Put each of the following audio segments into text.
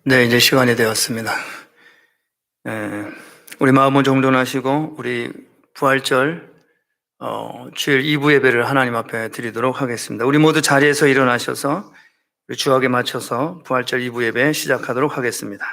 네, 이제 시간이 되었습니다. 우리 마음을 정돈하시고 우리 부활절 주일 2부 예배를 하나님 앞에 드리도록 하겠습니다. 우리 모두 자리에서 일어나셔서 우리 주악에 맞춰서 부활절 2부 예배 시작하도록 하겠습니다.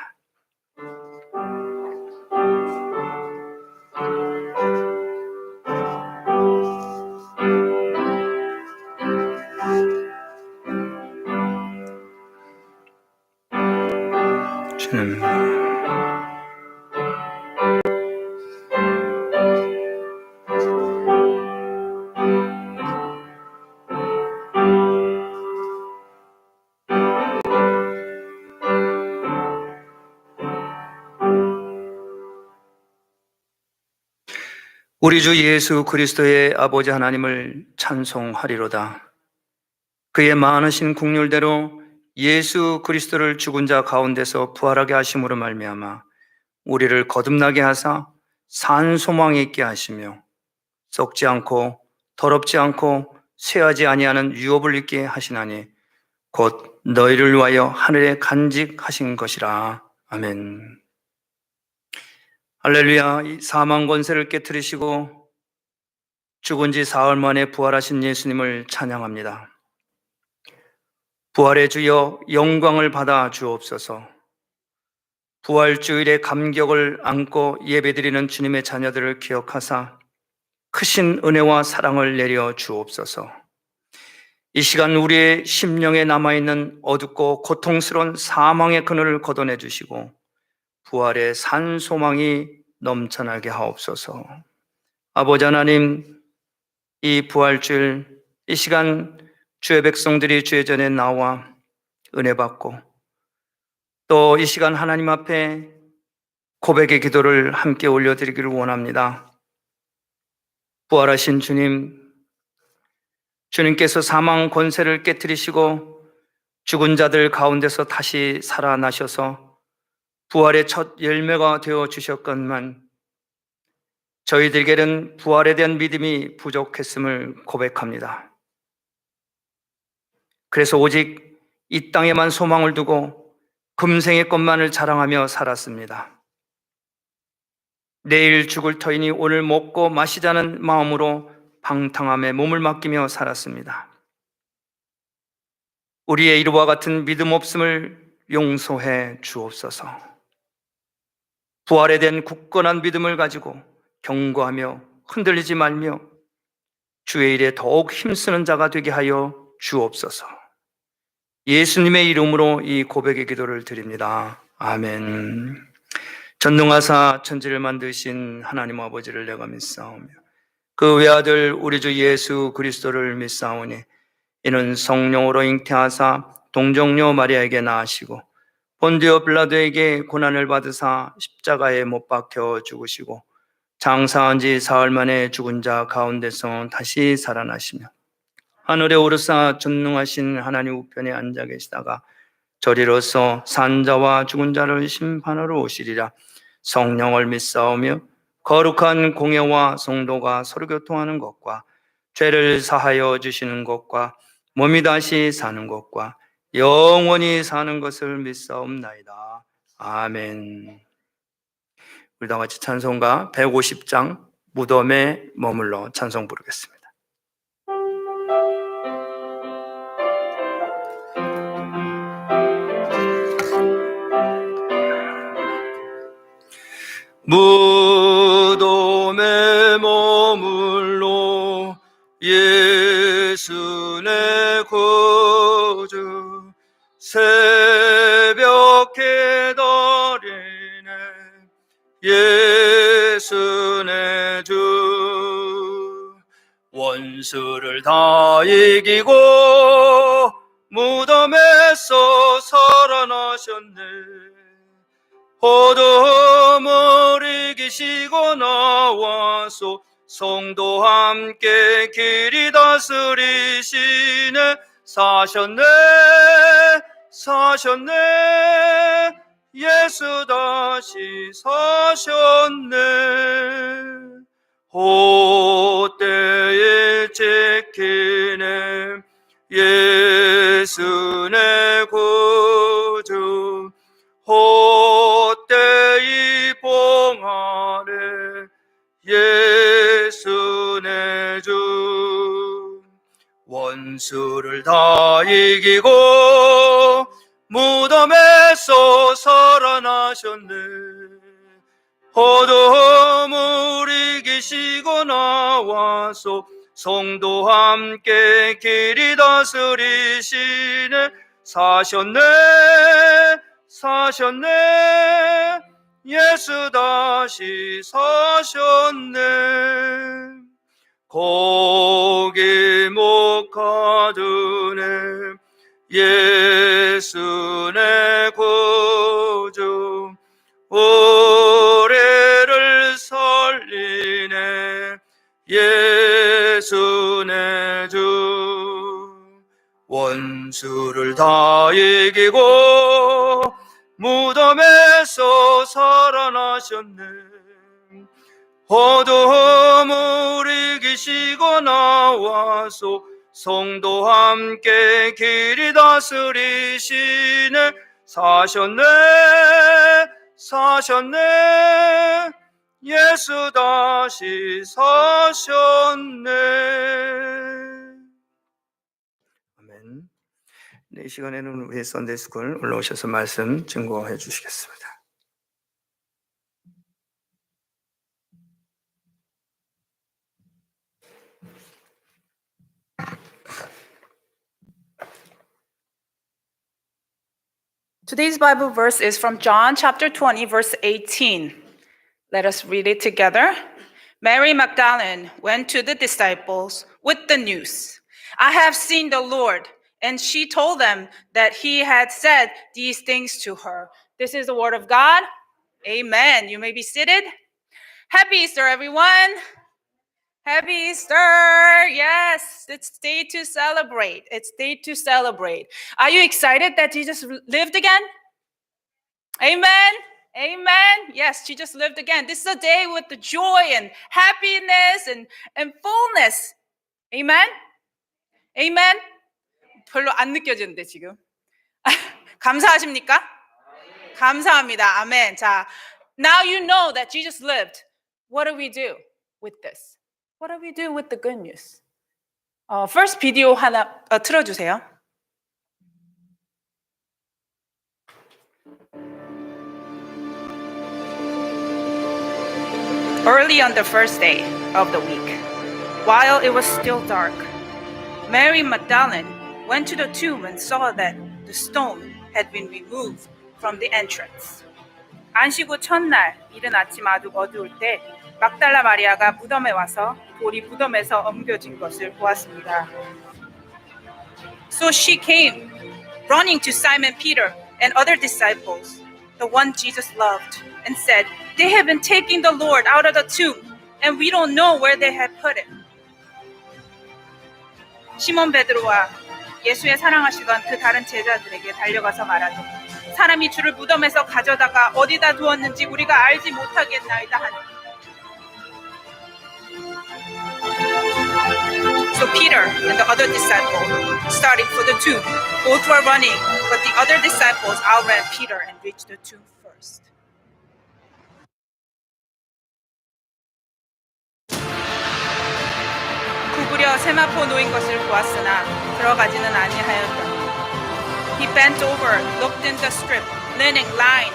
주님, 우리 주 예수 그리스도의 아버지 하나님을 찬송하리로다. 그의 많으신 국률대로 예수 그리스도를 죽은 자 가운데서 부활하게 하심으로 말미암아 우리를 거듭나게 하사 산 소망이 있게 하시며 썩지 않고 더럽지 않고 쇠하지 아니하는 유업을 있게 하시나니 곧 너희를 위하여 하늘에 간직하신 것이라. 아멘. 할렐루야. 이 사망 권세를 깨뜨리시고 죽은 지 사흘 만에 부활하신 예수님을 찬양합니다. 부활의 주여 영광을 받아 주옵소서. 부활주일의 감격을 안고 예배드리는 주님의 자녀들을 기억하사 크신 은혜와 사랑을 내려 주옵소서. 이 시간 우리의 심령에 남아있는 어둡고 고통스러운 사망의 그늘을 걷어내 주시고 부활의 산 소망이 넘쳐나게 하옵소서. 아버지 하나님, 이 부활주일 이 시간 주의 백성들이 주의 전에 나와 은혜 받고 또 이 시간 하나님 앞에 고백의 기도를 함께 올려드리기를 원합니다. 부활하신 주님, 주님께서 사망 권세를 깨뜨리시고 죽은 자들 가운데서 다시 살아나셔서 부활의 첫 열매가 되어 주셨건만 저희들에게는 부활에 대한 믿음이 부족했음을 고백합니다. 그래서 오직 이 땅에만 소망을 두고 금생의 것만을 자랑하며 살았습니다. 내일 죽을 터이니 오늘 먹고 마시자는 마음으로 방탕함에 몸을 맡기며 살았습니다. 우리의 이와 같은 믿음 없음을 용서해 주옵소서. 부활에 대한 굳건한 믿음을 가지고 경고하며 흔들리지 말며 주의 일에 더욱 힘쓰는 자가 되게 하여 주옵소서. 예수님의 이름으로 이 고백의 기도를 드립니다. 아멘. 전능하사 천지를 만드신 하나님 아버지를 내가 믿사오며 그 외아들 우리 주 예수 그리스도를 믿사오니 이는 성령으로 잉태하사 동정녀 마리아에게 낳으시고 본디오 빌라도에게 고난을 받으사 십자가에 못 박혀 죽으시고 장사한 지 사흘 만에 죽은 자 가운데서 다시 살아나시며 하늘에 오르사 전능하신 하나님 우편에 앉아 계시다가 저리로서 산자와 죽은 자를 심판하러 오시리라. 성령을 믿사오며 거룩한 공예와 성도가 서로 교통하는 것과 죄를 사하여 주시는 것과 몸이 다시 사는 것과 영원히 사는 것을 믿사옵나이다. 아멘. 우리 다 같이 찬송가 150장 무덤에 머물러 찬송 부르겠습니다. 무덤에 머물러 예수 내 구주 새벽 기다리네 예수 내 주 원수를 다 이기고 무덤에서 살아나셨네 어둠을 이기시고 나와서 성도와 함께 길이 다스리시네 사셨네 사셨네 예수 다시 사셨네 호때에 지키네 예수 내 구주 원수를 다 이기고 무덤에서 살아나셨네. 어둠을 이기시고 나와서 성도 함께 길이 다스리시네. 사셨네 사셨네 예수 다시 사셨네. 거기 못 가두네 예수 내 구주. 우리를 살리네 예수 내 주. 원수를 다 이기고 무덤에서 살아나셨네. 어둠을 이기시고 나와서 성도 함께 길이 다스리시네. 사셨네 사셨네 예수 다시 사셨네. 아멘. 네, 이 시간에는 우리 선데이스쿨 올라오셔서 말씀 증거해 주시겠습니다. Today's Bible verse is from John chapter 20, verse 18. Let us read it together. Mary Magdalene went to the disciples with the news, "I have seen the Lord." And she told them that he had said these things to her. This is the word of God. Amen. You may be seated. Happy Easter, everyone. Happy Easter. Yes, it's day to celebrate. It's day to celebrate. Are you excited that Jesus lived again? Amen. Amen. Yes, Jesus lived again. This is a day with the joy and happiness and fullness. Amen. Amen. 별로 안 느껴지는데 지금. 감사하십니까? 감사합니다. 아멘. 자, now you know that Jesus lived. What do we do with this? What do we do with the good news? First 비디오 하나 틀어주세요. Early on the first day of the week, while it was still dark, Mary Magdalene went to the tomb and saw that the stone had been removed from the entrance. 안식 후 첫날 이른 아침 아주 어두울 때 막달라 마리아가 무덤에 와서 돌이 무덤에서 옮겨진 것을 보았습니다. So she came, running to Simon Peter and other disciples, the one Jesus loved, and said, "They have been taking the Lord out of the tomb, and we don't know where they have put him." 시몬 베드로와 예수의 사랑하시던 그 다른 제자들에게 달려가서 말하되, 사람이 주를 무덤에서 가져다가 어디다 두었는지 우리가 알지 못하겠나이다 하니. So Peter and the other disciple started for the tomb. Both were running, but the other disciples outran Peter and reached the tomb first. 구부려 세마포 놓인 것을 보았으나 들어가지는 아니하였더니. He bent over, looked in the strip, linen lying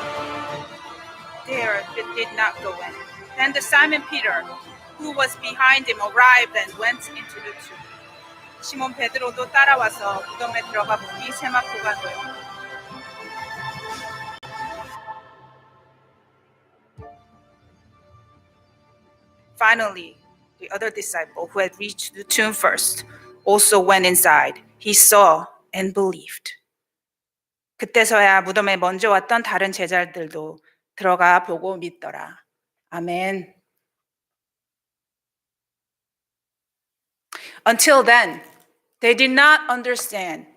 there, but did not go in. Then the Simon Peter, who was behind him, arrived and went into the tomb. 시몬 베드로도 따라와서 무덤에 들어가 보니 세마포가 놓여. Finally, the other disciple who had reached the tomb first also went inside. He saw and believed. 그때서야 무덤에 먼저 왔던 다른 제자들도 들어가 보고 믿더라. 아멘. Until then, they did not understand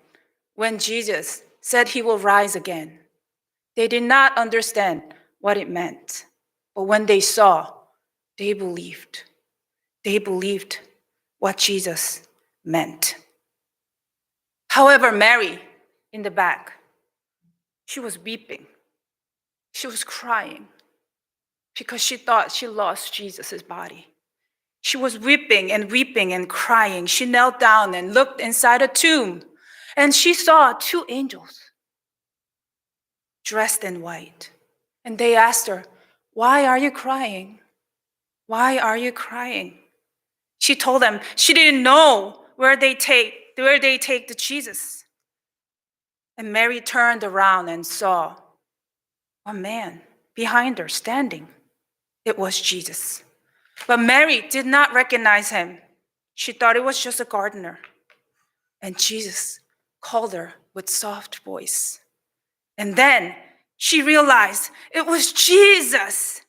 when Jesus said he will rise again. They did not understand what it meant. But when they saw, they believed. They believed what Jesus meant. However, Mary, in the back, she was weeping. She was crying because she thought she lost Jesus' body. She was weeping and crying. She knelt down and looked inside a tomb, and she saw two angels dressed in white. And they asked her, "Why are you crying? Why are you crying?" She told them she didn't know where they take the Jesus. And Mary turned around and saw a man behind her standing. It was Jesus. But Mary did not recognize him. She thought it was just a gardener. And Jesus called her with soft voice. And then she realized it was Jesus.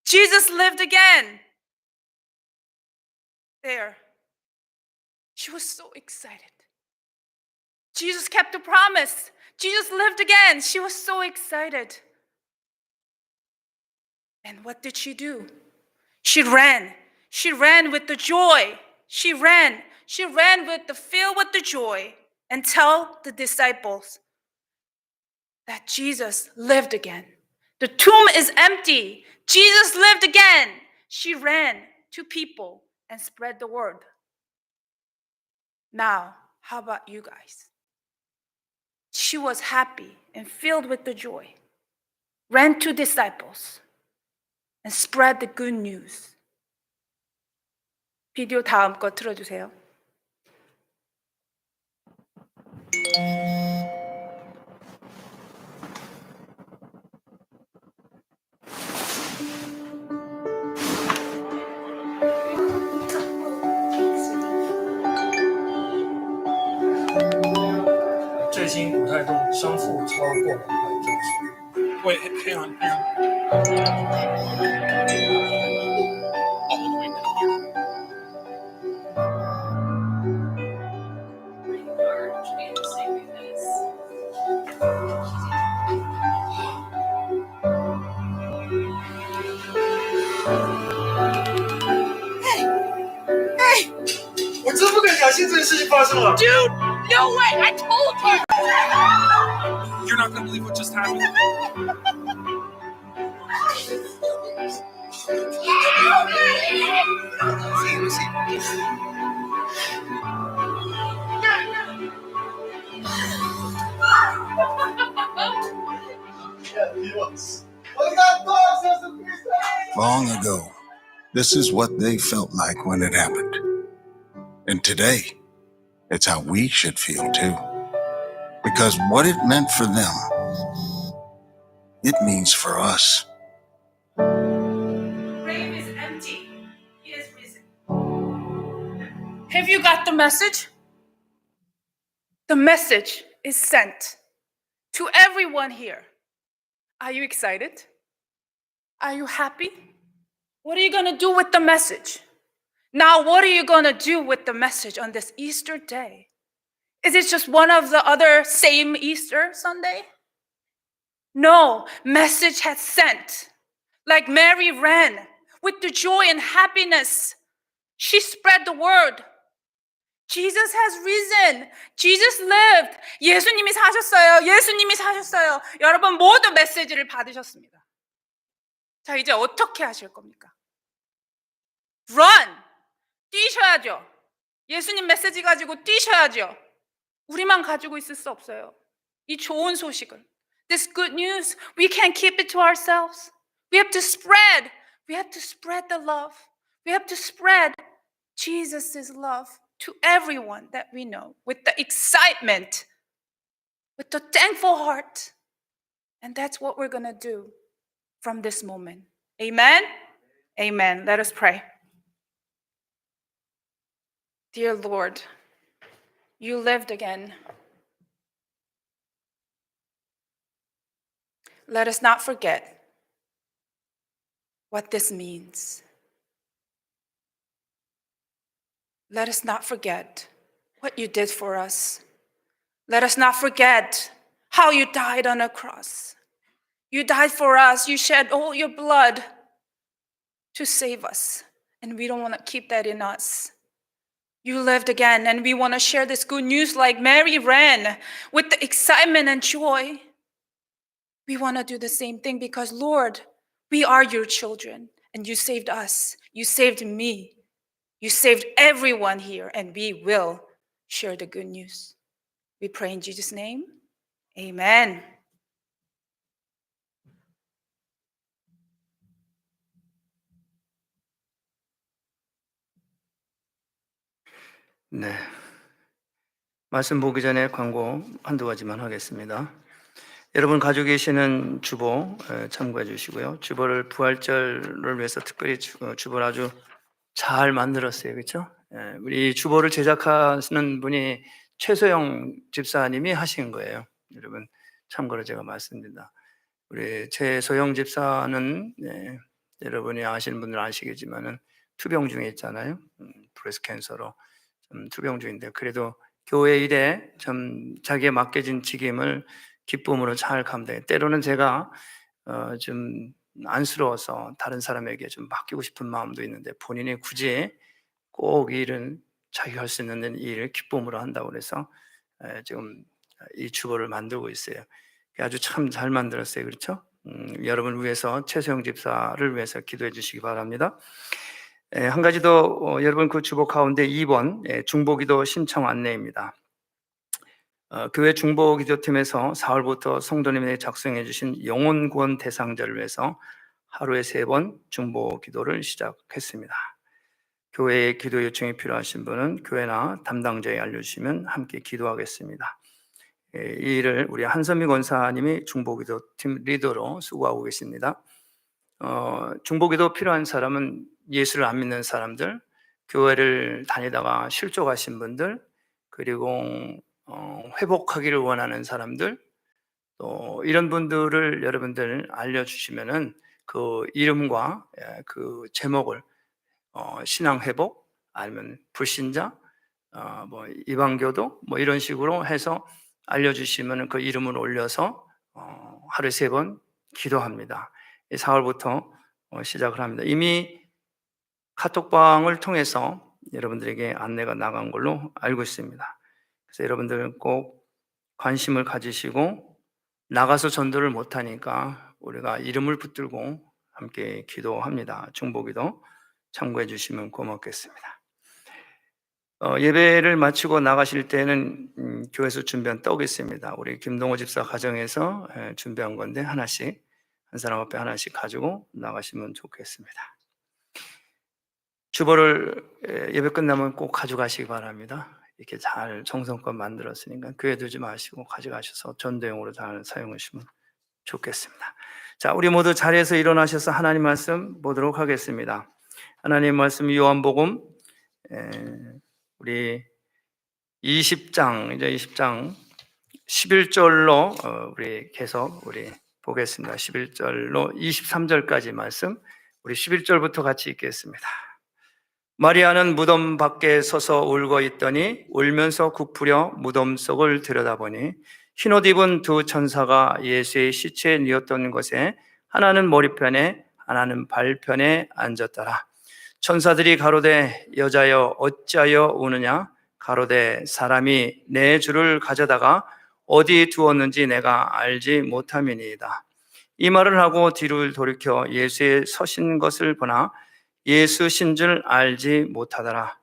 Jesus lived again. There. She was so excited. Jesus kept the promise. Jesus lived again. She was so excited. And what did she do? She ran. She ran with the joy. She ran filled with the joy and tell the disciples that Jesus lived again. The tomb is empty. Jesus lived again. She ran to people and spread the word. Now, how about you guys? She was happy and filled with the joy. Ran to disciples and spread the good news. 비디오 다음 거 틀어주세요. Wait, hang on. Dude, no way! I told you! You're not gonna believe what just happened. Long ago, this is what they felt like when it happened. And today, it's how we should feel too. Because what it meant for them, it means for us. The grave is empty. He is risen. Have you got the message? The message is sent to everyone here. Are you excited? Are you happy? What are you going to do with the message? Now, what are you going to do with the message on this Easter day? Is it just one of the other same Easter Sunday? No, message has sent. Like Mary ran with the joy and happiness. She spread the word. Jesus has risen. Jesus lived. 예수님이 사셨어요. 예수님이 사셨어요. 여러분 모두 메시지를 받으셨습니다. 자, 이제 어떻게 하실 겁니까? Run! 뛰셔야죠. 예수님 메시지 가지고 뛰셔야죠. 우리만 가지고 있을 수 없어요. 이 좋은 소식을. This good news, we can't keep it to ourselves. We have to spread. We have to spread the love. We have to spread Jesus' love to everyone that we know with the excitement, with the thankful heart. And that's what we're going to do from this moment. Amen? Amen. Let us pray. Dear Lord, you lived again. Let us not forget what this means. Let us not forget what you did for us. Let us not forget how you died on a cross. You died for us. You shed all your blood to save us. And we don't want to keep that in us. You lived again, and we want to share this good news like Mary ran with the excitement and joy. We want to do the same thing because, Lord, we are your children, and you saved us. You saved me. You saved everyone here, and we will share the good news. We pray in Jesus' name. Amen. 네. 말씀 보기 전에 광고 한두 가지만 하겠습니다. 여러분 가지고 계시는 주보 참고해 주시고요. 주보를 부활절을 위해서 특별히 주보를 아주 잘 만들었어요. 그렇죠? 우리 주보를 제작하시는 분이 최소영 집사님이 하신 거예요. 여러분 참고로 제가 말씀드립니다. 우리 최소영 집사는 여러분이 아시는 분들은 아시겠지만은 투병 중에 있잖아요. 브레스트 캔서로 좀 투병 중인데 그래도 교회 일에 좀 자기에 맡겨진 직임을 기쁨으로 잘 감당해. 때로는 제가 좀 안쓰러워서 다른 사람에게 좀 맡기고 싶은 마음도 있는데 본인이 굳이 꼭 이 일은 자기가 할 수 있는 일을 기쁨으로 한다고 그래서 지금 이 주보를 만들고 있어요. 아주 참 잘 만들었어요. 그렇죠? 여러분 위해서 최소영 집사를 위해서 기도해 주시기 바랍니다. 한 가지 더 여러분 그 주보 가운데 2번 중보기도 신청 안내입니다. 교회 중보기도팀에서 4월부터 성도님에게 작성해 주신 영혼구원 대상자를 위해서 하루에 3번 중보기도를 시작했습니다. 교회에 기도 요청이 필요하신 분은 교회나 담당자에 알려주시면 함께 기도하겠습니다. 이 일을 우리 한선미 권사님이 중보기도팀 리더로 수고하고 계십니다. 중보기도 필요한 사람은 예수를 안 믿는 사람들, 교회를 다니다가 실족하신 분들, 그리고 회복하기를 원하는 사람들, 또 이런 분들을 여러분들 알려주시면은 그 이름과 그 제목을 신앙 회복 아니면 불신자, 뭐 이방교도 뭐 이런 식으로 해서 알려주시면 그 이름을 올려서 하루에 3번 기도합니다. 4월부터 시작을 합니다. 이미 카톡방을 통해서 여러분들에게 안내가 나간 걸로 알고 있습니다. 그래서 여러분들 꼭 관심을 가지시고 나가서 전도를 못하니까 우리가 이름을 붙들고 함께 기도합니다. 중보기도 참고해 주시면 고맙겠습니다. 예배를 마치고 나가실 때는 교회에서 준비한 떡이 있습니다. 우리 김동호 집사 가정에서 준비한 건데 하나씩 한 사람 앞에 하나씩 가지고 나가시면 좋겠습니다. 주보를 예배 끝나면 꼭 가져가시기 바랍니다. 이렇게 잘 정성껏 만들었으니까 교회 두지 마시고 가져가셔서 전도용으로 잘 사용하시면 좋겠습니다. 자, 우리 모두 자리에서 일어나셔서 하나님 말씀 보도록 하겠습니다. 하나님 말씀 요한복음 우리 20장 이제 20장 11절로 우리 계속 우리 보겠습니다. 11절로 23절까지 말씀 우리 11절부터 같이 읽겠습니다. 마리아는 무덤 밖에 서서 울고 있더니 울면서 굽으려 무덤 속을 들여다보니 흰옷 입은 두 천사가 예수의 시체에 뉘었던 곳에 하나는 머리편에 하나는 발편에 앉았더라. 천사들이 가로되 여자여 어찌하여 우느냐? 가로되 사람이 내 주를 가져다가 어디 두었는지 내가 알지 못함이니이다. 이 말을 하고 뒤를 돌이켜 예수의 서신 것을 보나 예수신 줄 알지 못하더라.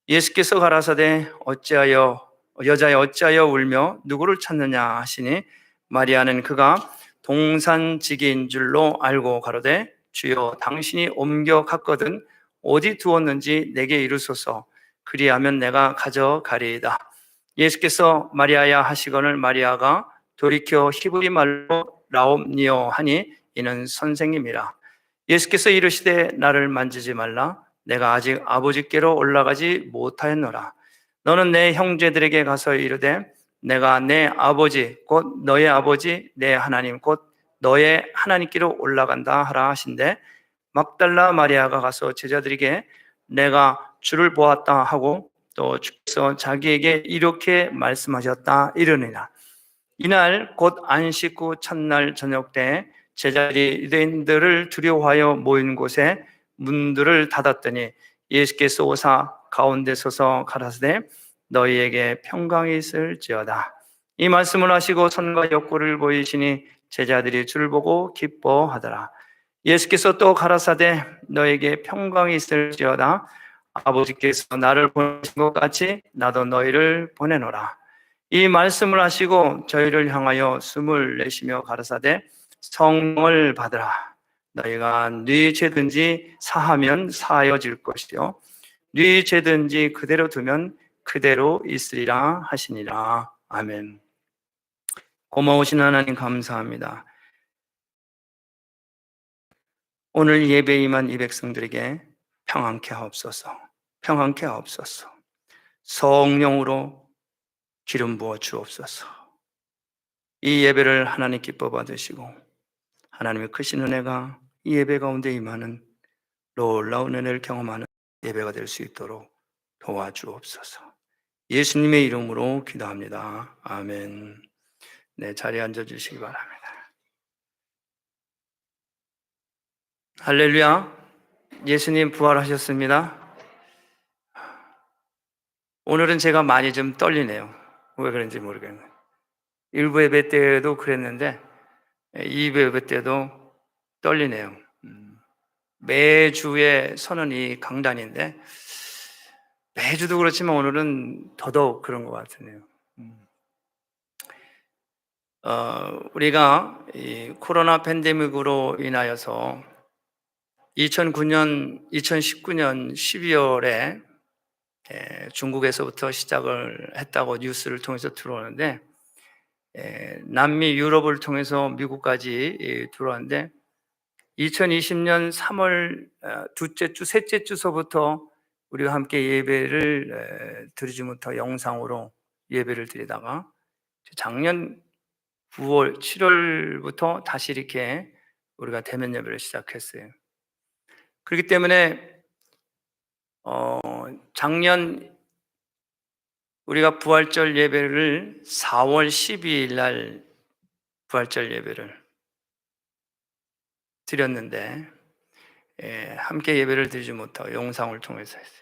예수께서 가라사대 여자여 어찌하여 울며 누구를 찾느냐 하시니 마리아는 그가 동산지기인 줄로 알고 가로되 주여 당신이 옮겨갔거든 어디 두었는지 내게 이르소서. 그리하면 내가 가져가리이다. 예수께서 마리아야 하시거늘 마리아가 돌이켜 히브리 말로 라옵니오 하니 이는 선생님이라. 예수께서 이르시되 나를 만지지 말라. 내가 아직 아버지께로 올라가지 못하였노라. 너는 내 형제들에게 가서 이르되 내가 내 아버지 곧 너의 아버지 내 하나님 곧 너의 하나님께로 올라간다 하라 하신대 막달라 마리아가 가서 제자들에게 내가 주를 보았다 하고 또 주께서 자기에게 이렇게 말씀하셨다 이르니라. 이날 곧 안식 후 첫날 저녁 때 제자들이 유대인들을 두려워하여 모인 곳에 문들을 닫았더니 예수께서 오사 가운데 서서 가라사대 너희에게 평강이 있을지어다. 이 말씀을 하시고 손과 옆구리를 보이시니 제자들이 주를 보고 기뻐하더라. 예수께서 또 가라사대 너에게 평강이 있을지어다. 아버지께서 나를 보내신 것 같이 나도 너희를 보내노라. 이 말씀을 하시고 저희를 향하여 숨을 내쉬며 가라사대 성령을 받으라. 너희가 네 죄든지 사하면 사하여질 것이요 네 죄든지 그대로 두면 그대로 있으리라 하시니라. 아멘. 고마우신 하나님 감사합니다. 오늘 예배에 임한 이 백성들에게 평안케 하옵소서. 평안케 하옵소서. 성령으로 기름 부어 주옵소서. 이 예배를 하나님 기뻐 받으시고 하나님의 크신 은혜가 이 예배 가운데 임하는 놀라운 은혜를 경험하는 예배가 될 수 있도록 도와주옵소서. 예수님의 이름으로 기도합니다. 아멘. 네, 자리에 앉아주시기 바랍니다. 할렐루야. 예수님 부활하셨습니다. 오늘은 제가 많이 좀 떨리네요. 왜 그런지 모르겠네요. 1부 예배 때도 그랬는데 2부 예배 때도 떨리네요. 매주에 서는 이 강단인데 매주도 그렇지만 오늘은 더더욱 그런 것 같으네요. 우리가 이 코로나 팬데믹으로 인하여서 2019년 12월에 중국에서부터 시작을 했다고 뉴스를 통해서 들어오는데 남미 유럽을 통해서 미국까지 들어왔는데 2020년 3월 둘째 주, 셋째 주서부터 우리가 함께 예배를 드리지 못하고 영상으로 예배를 드리다가 작년 9월, 7월부터 다시 이렇게 우리가 대면 예배를 시작했어요. 그렇기 때문에 작년 우리가 부활절 예배를 4월 12일 날 부활절 예배를 드렸는데 함께 예배를 드리지 못하고 영상을 통해서 했어요.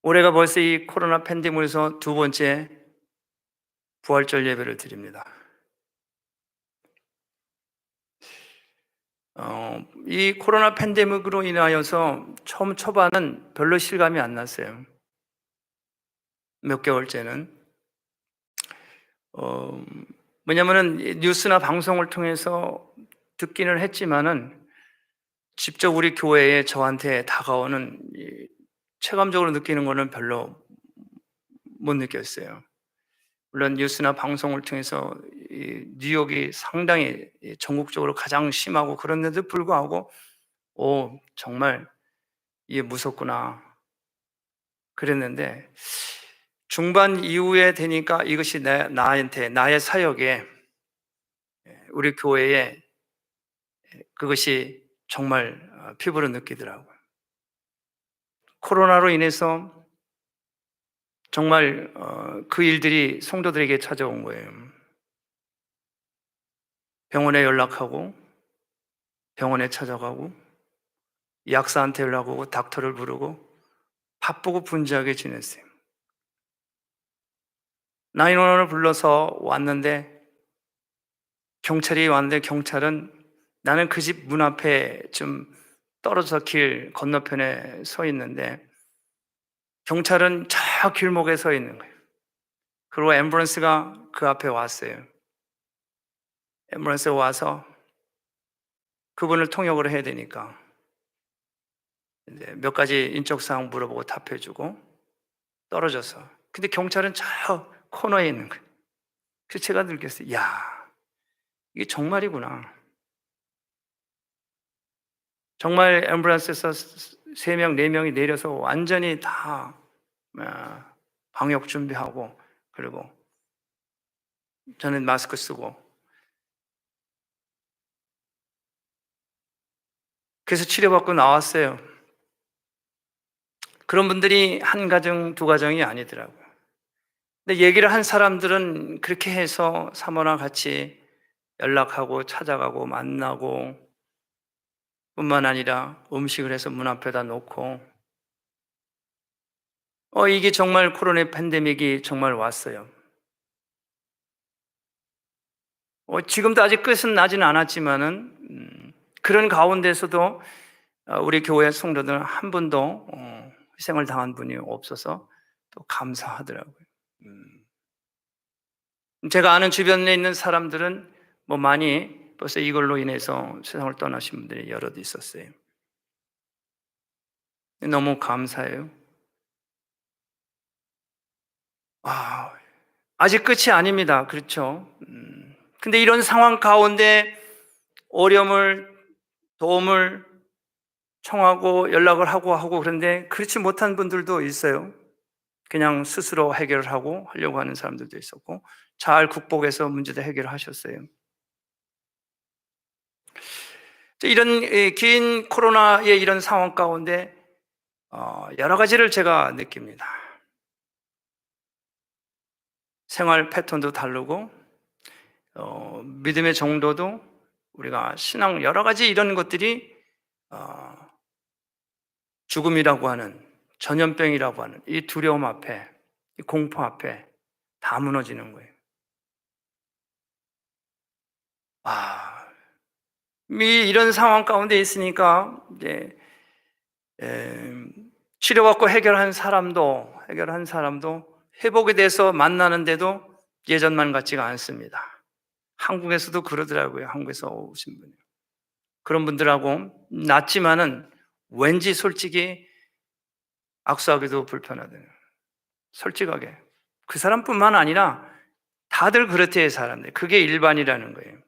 올해가 벌써 이 코로나 팬데믹에서 두 번째 부활절 예배를 드립니다. 이 코로나 팬데믹으로 인하여서 처음 초반은 별로 실감이 안 났어요. 몇 개월째는. 왜냐면은 뉴스나 방송을 통해서 듣기는 했지만은 직접 우리 교회에 저한테 다가오는 체감적으로 느끼는 거는 별로 못 느꼈어요. 물론 뉴스나 방송을 통해서 뉴욕이 상당히 전국적으로 가장 심하고 그런데도 불구하고 정말 이게 무섭구나 그랬는데 중반 이후에 되니까 이것이 나한테 나의 사역에 우리 교회에 그것이 정말 피부로 느끼더라고요. 코로나로 인해서 정말 그 일들이 성도들에게 찾아온 거예요. 병원에 연락하고 병원에 찾아가고 약사한테 연락하고 닥터를 부르고 바쁘고 분주하게 지냈어요. 911을 불러서 왔는데 경찰이 왔는데 경찰은 나는 그 집 문 앞에 좀 떨어져서 길 건너편에 서 있는데 경찰은 저 길목에 서 있는 거예요. 그리고 앰뷸런스가 그 앞에 왔어요. 앰뷸런스가 와서 그분을 통역을 해야 되니까 이제 몇 가지 인적 사항 물어보고 답해주고 떨어져서. 근데 경찰은 저 코너에 있는 거예요. 그래서 제가 느꼈어요. 야, 이게 정말이구나. 정말 앰뷸런스에서 3명, 4명이 내려서 완전히 다 방역 준비하고 그리고 저는 마스크 쓰고 그래서 치료받고 나왔어요. 그런 분들이 한 가정, 두 가정이 아니더라고요. 근데 얘기를 한 사람들은 그렇게 해서 사모랑 같이 연락하고 찾아가고 만나고 뿐만 아니라 음식을 해서 문 앞에다 놓고 이게 정말 코로나 팬데믹이 정말 왔어요. 지금도 아직 끝은 나지는 않았지만은 그런 가운데서도 우리 교회 성도들은 한 분도 희생을 당한 분이 없어서 또 감사하더라고요. 제가 아는 주변에 있는 사람들은 뭐 많이 벌써 이걸로 인해서 세상을 떠나신 분들이 여럿 있었어요. 너무 감사해요. 아직 끝이 아닙니다. 그렇죠? 근데 이런 상황 가운데 어려움을, 도움을 청하고 연락을 하고 그런데 그렇지 못한 분들도 있어요. 그냥 스스로 해결을 하려고 하는 사람들도 있었고, 잘 극복해서 문제도 해결하셨어요. 이런 긴 코로나의 이런 상황 가운데 여러 가지를 제가 느낍니다. 생활 패턴도 다르고 믿음의 정도도, 우리가 신앙 여러 가지 이런 것들이 죽음이라고 하는, 전염병이라고 하는 이 두려움 앞에, 이 공포 앞에 다 무너지는 거예요. 이런 상황 가운데 있으니까 이제 치료받고 해결한 사람도 회복에 대해서 만나는데도 예전만 같지가 않습니다. 한국에서도 그러더라고요. 한국에서 오신 분이. 그런 분들하고 낫지만은 왠지 솔직히 악수하기도 불편하대요. 솔직하게. 그 사람뿐만 아니라 다들 그렇대요, 사람들. 그게 일반이라는 거예요.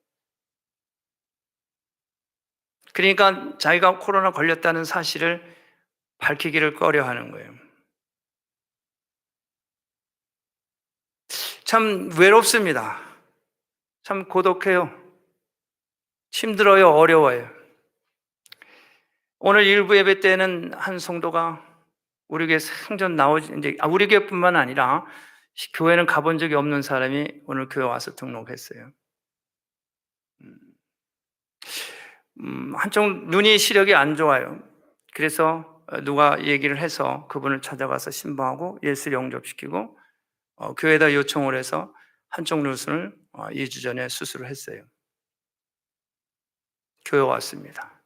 그러니까 자기가 코로나 걸렸다는 사실을 밝히기를 꺼려 하는 거예요. 참 외롭습니다. 참 고독해요. 힘들어요. 어려워요. 오늘 일부 예배 때는 한 성도가 우리 교회 생전 우리 교회뿐만 아니라 교회는 가본 적이 없는 사람이 오늘 교회 와서 등록했어요. 한쪽 눈이 시력이 안 좋아요. 그래서 누가 얘기를 해서 그분을 찾아가서 신방하고 예수를 영접시키고 교회에다 요청을 해서 한쪽 눈을 2주 전에 수술을 했어요. 교회 왔습니다.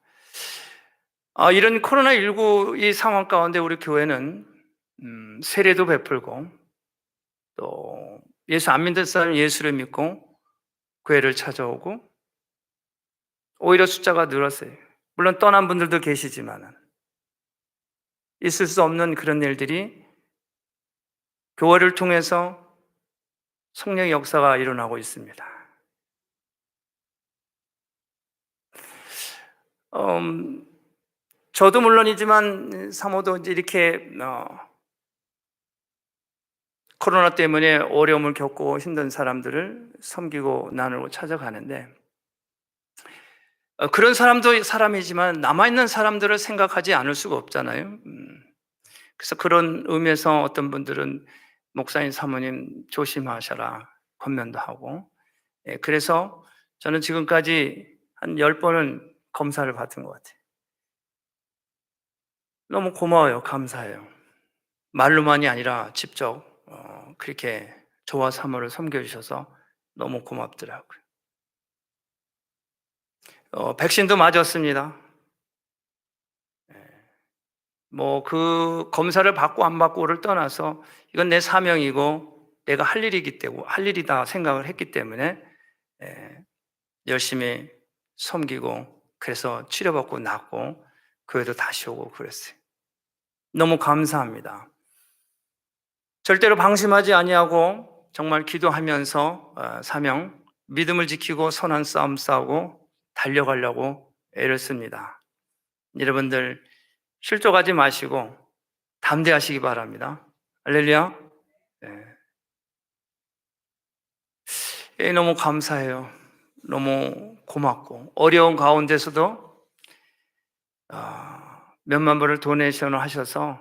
이런 코로나19 이 상황 가운데 우리 교회는 세례도 베풀고 또 예수 안 믿는 사람은 예수를 믿고 교회를 찾아오고 오히려 숫자가 늘었어요. 물론 떠난 분들도 계시지만 있을 수 없는 그런 일들이 교회를 통해서 성령의 역사가 일어나고 있습니다. 저도 물론이지만 사모도 이제 이렇게 코로나 때문에 어려움을 겪고 힘든 사람들을 섬기고 나누고 찾아가는데 그런 사람도 사람이지만 남아있는 사람들을 생각하지 않을 수가 없잖아요. 그래서 그런 의미에서 어떤 분들은 목사님, 사모님 조심하셔라 권면도 하고, 그래서 저는 지금까지 한 10번은 검사를 받은 것 같아요. 너무 고마워요. 감사해요. 말로만이 아니라 직접 그렇게 저와 사모를 섬겨주셔서 너무 고맙더라고요. 백신도 맞았습니다. 그 검사를 받고 안 받고를 떠나서 이건 내 사명이고 내가 할 일이다 생각을 했기 때문에 열심히 섬기고 그래서 치료받고 낫고 교회도 다시 오고 그랬어요. 너무 감사합니다. 절대로 방심하지 아니하고 정말 기도하면서 사명, 믿음을 지키고 선한 싸움 싸우고 달려가려고 애를 씁니다. 여러분들 실족하지 마시고 담대하시기 바랍니다. 할렐루야. 너무 감사해요. 너무 고맙고 어려운 가운데서도 몇만 불을 도네이션을 하셔서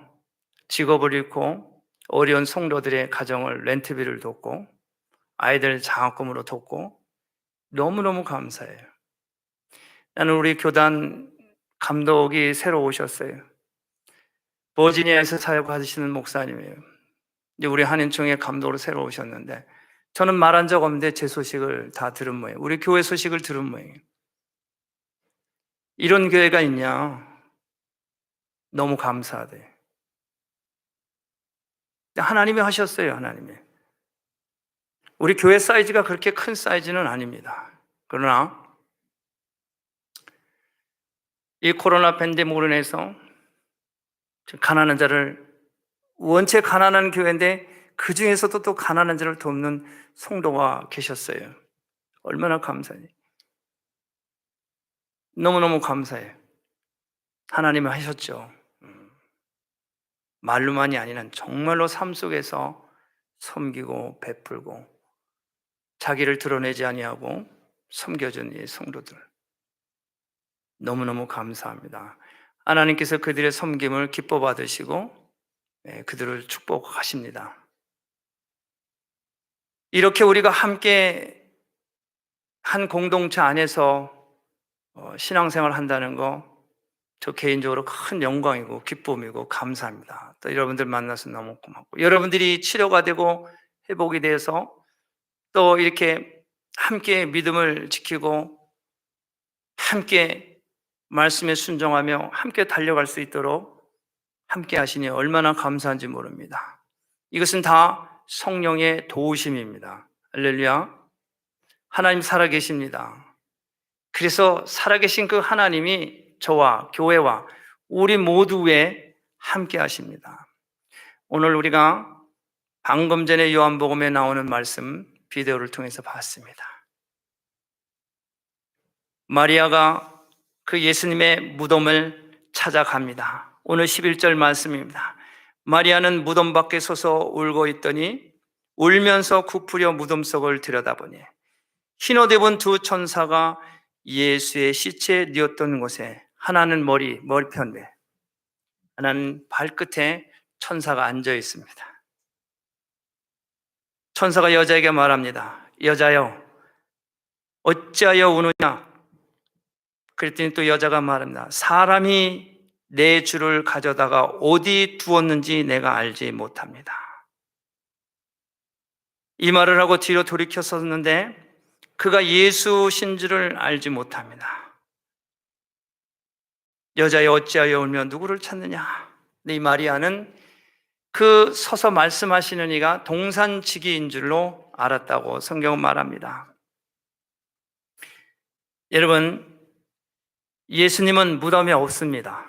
직업을 잃고 어려운 성도들의 가정을 렌트비를 돕고 아이들 장학금으로 돕고 너무너무 감사해요. 나는 우리 교단 감독이 새로 오셨어요. 버지니아에서 사역하시는 목사님이에요. 이제 우리 한인총회 감독으로 새로 오셨는데 저는 말한 적 없는데 제 소식을 다 들은 모양이에요. 우리 교회 소식을 들은 모양이에요. 이런 교회가 있냐? 너무 감사하대. 하나님이 하셨어요, 하나님이. 우리 교회 사이즈가 그렇게 큰 사이즈는 아닙니다. 그러나 이 코로나 팬데믹으로 인해서 가난한 자를, 원체 가난한 교회인데 그 중에서도 또 가난한 자를 돕는 성도가 계셨어요. 얼마나 감사해요. 너무너무 감사해요. 하나님이 하셨죠. 말로만이 아니라 정말로 삶 속에서 섬기고 베풀고 자기를 드러내지 아니하고 섬겨준 이 성도들, 너무너무 감사합니다. 하나님께서 그들의 섬김을 기뻐 받으시고 그들을 축복하십니다. 이렇게 우리가 함께 한 공동체 안에서 신앙생활을 한다는 거, 저 개인적으로 큰 영광이고 기쁨이고 감사합니다. 또 여러분들 만나서 너무 고맙고, 여러분들이 치료가 되고 회복이 돼서 또 이렇게 함께 믿음을 지키고 함께 말씀에 순종하며 함께 달려갈 수 있도록 함께 하시니 얼마나 감사한지 모릅니다. 이것은 다 성령의 도우심입니다. 할렐루야. 하나님 살아계십니다. 그래서 살아계신 그 하나님이 저와 교회와 우리 모두에 함께 하십니다. 오늘 우리가 방금 전에 요한복음에 나오는 말씀 비디오를 통해서 봤습니다. 마리아가 그 예수님의 무덤을 찾아갑니다. 오늘 11절 말씀입니다. 마리아는 무덤 밖에 서서 울고 있더니 울면서 굽으려 무덤 속을 들여다보니 흰옷 입은 두 천사가 예수의 시체에 뉘었던 곳에, 하나는 머리편에, 하나는 발끝에 천사가 앉아 있습니다. 천사가 여자에게 말합니다. 여자여, 어찌하여 우느냐? 그랬더니 또 여자가 말합니다. 사람이 내 주를 가져다가 어디 두었는지 내가 알지 못합니다. 이 말을 하고 뒤로 돌이켜 섰는데 그가 예수신 줄을 알지 못합니다. 여자여, 어찌하여 울며 누구를 찾느냐? 이 마리아는 그 서서 말씀하시는 이가 동산지기인 줄로 알았다고 성경은 말합니다. 여러분, 예수님은 무덤에 없습니다.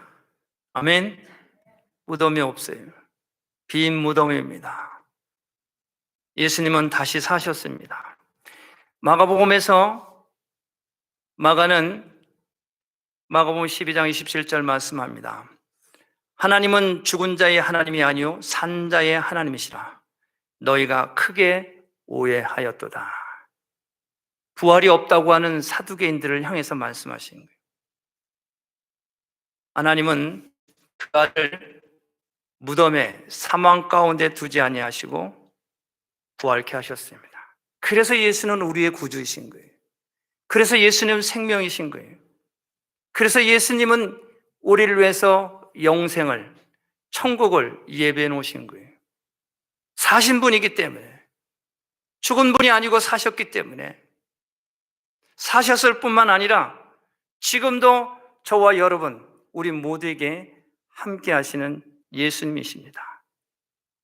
아멘. 무덤이 없어요. 빈 무덤입니다. 예수님은 다시 사셨습니다. 마가복음에서 마가복음 12장 27절 말씀합니다. 하나님은 죽은 자의 하나님이 아니요 산 자의 하나님이시라. 너희가 크게 오해하였도다. 부활이 없다고 하는 사두개인들을 향해서 말씀하신 거예요. 하나님은 그 아들 무덤에 사망 가운데 두지 아니하시고 부활케 하셨습니다. 그래서 예수는 우리의 구주이신 거예요. 그래서 예수님은 생명이신 거예요. 그래서 예수님은 우리를 위해서 영생을, 천국을 예배해 놓으신 거예요. 사신 분이기 때문에, 죽은 분이 아니고 사셨기 때문에, 사셨을 뿐만 아니라 지금도 저와 여러분, 우리 모두에게 함께 하시는 예수님이십니다.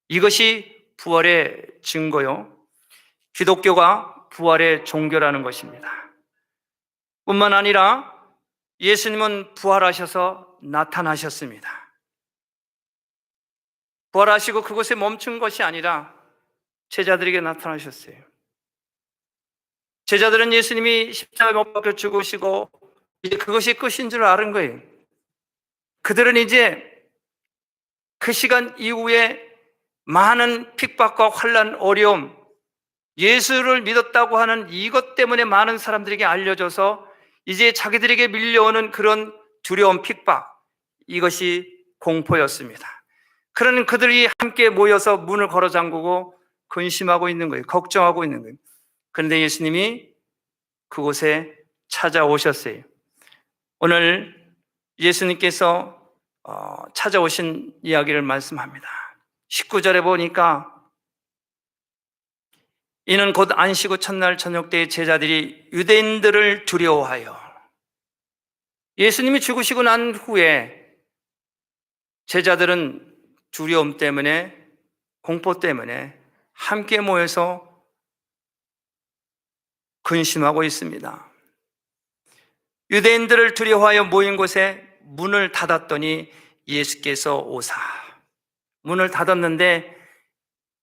이것이 부활의 증거요, 기독교가 부활의 종교라는 것입니다. 뿐만 아니라 예수님은 부활하셔서 나타나셨습니다. 부활하시고 그곳에 멈춘 것이 아니라 제자들에게 나타나셨어요. 제자들은 예수님이 십자가에 못 박혀 죽으시고 이제 그것이 끝인 줄 아는 거예요. 그들은 이제 그 시간 이후에 많은 핍박과 환난, 어려움, 예수를 믿었다고 하는 이것 때문에 많은 사람들에게 알려져서 이제 자기들에게 밀려오는 그런 두려움, 핍박, 이것이 공포였습니다. 그러는 그들이 함께 모여서 문을 걸어 잠그고 근심하고 있는 거예요. 걱정하고 있는 거예요. 그런데 예수님이 그곳에 찾아오셨어요. 오늘 예수님께서 찾아오신 이야기를 말씀합니다. 19절에 보니까 이는 곧 안식 후 첫날 저녁 때에 제자들이 유대인들을 두려워하여 예수님이 죽으시고 난 후에 제자들은 두려움 때문에, 공포 때문에 함께 모여서 근심하고 있습니다. 유대인들을 두려워하여 모인 곳에 문을 닫았더니 예수께서 오사. 문을 닫았는데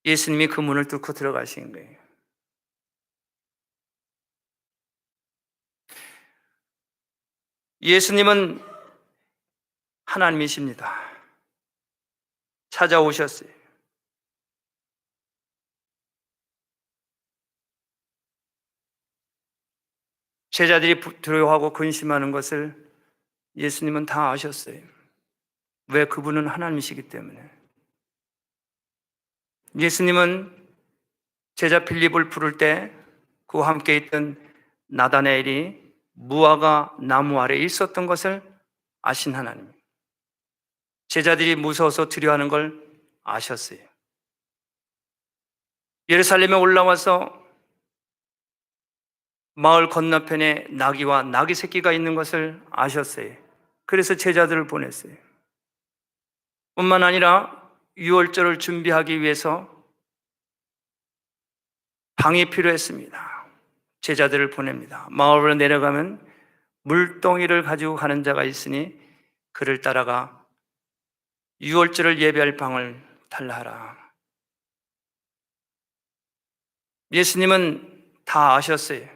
예수님이 그 문을 뚫고 들어가신 거예요. 예수님은 하나님이십니다. 찾아오셨어요. 제자들이 두려워하고 근심하는 것을 예수님은 다 아셨어요. 왜? 그분은 하나님이시기 때문에. 예수님은 제자 빌립을 부를 때 그와 함께 있던 나다나엘이 무화과 나무 아래에 있었던 것을 아신 하나님. 제자들이 무서워서 두려워하는 걸 아셨어요. 예루살렘에 올라와서 마을 건너편에 나귀와 나귀 새끼가 있는 것을 아셨어요. 그래서 제자들을 보냈어요. 뿐만 아니라 유월절을 준비하기 위해서 방이 필요했습니다. 제자들을 보냅니다. 마을로 내려가면 물동이를 가지고 가는 자가 있으니 그를 따라가 유월절을 예배할 방을 달라 하라. 예수님은 다 아셨어요.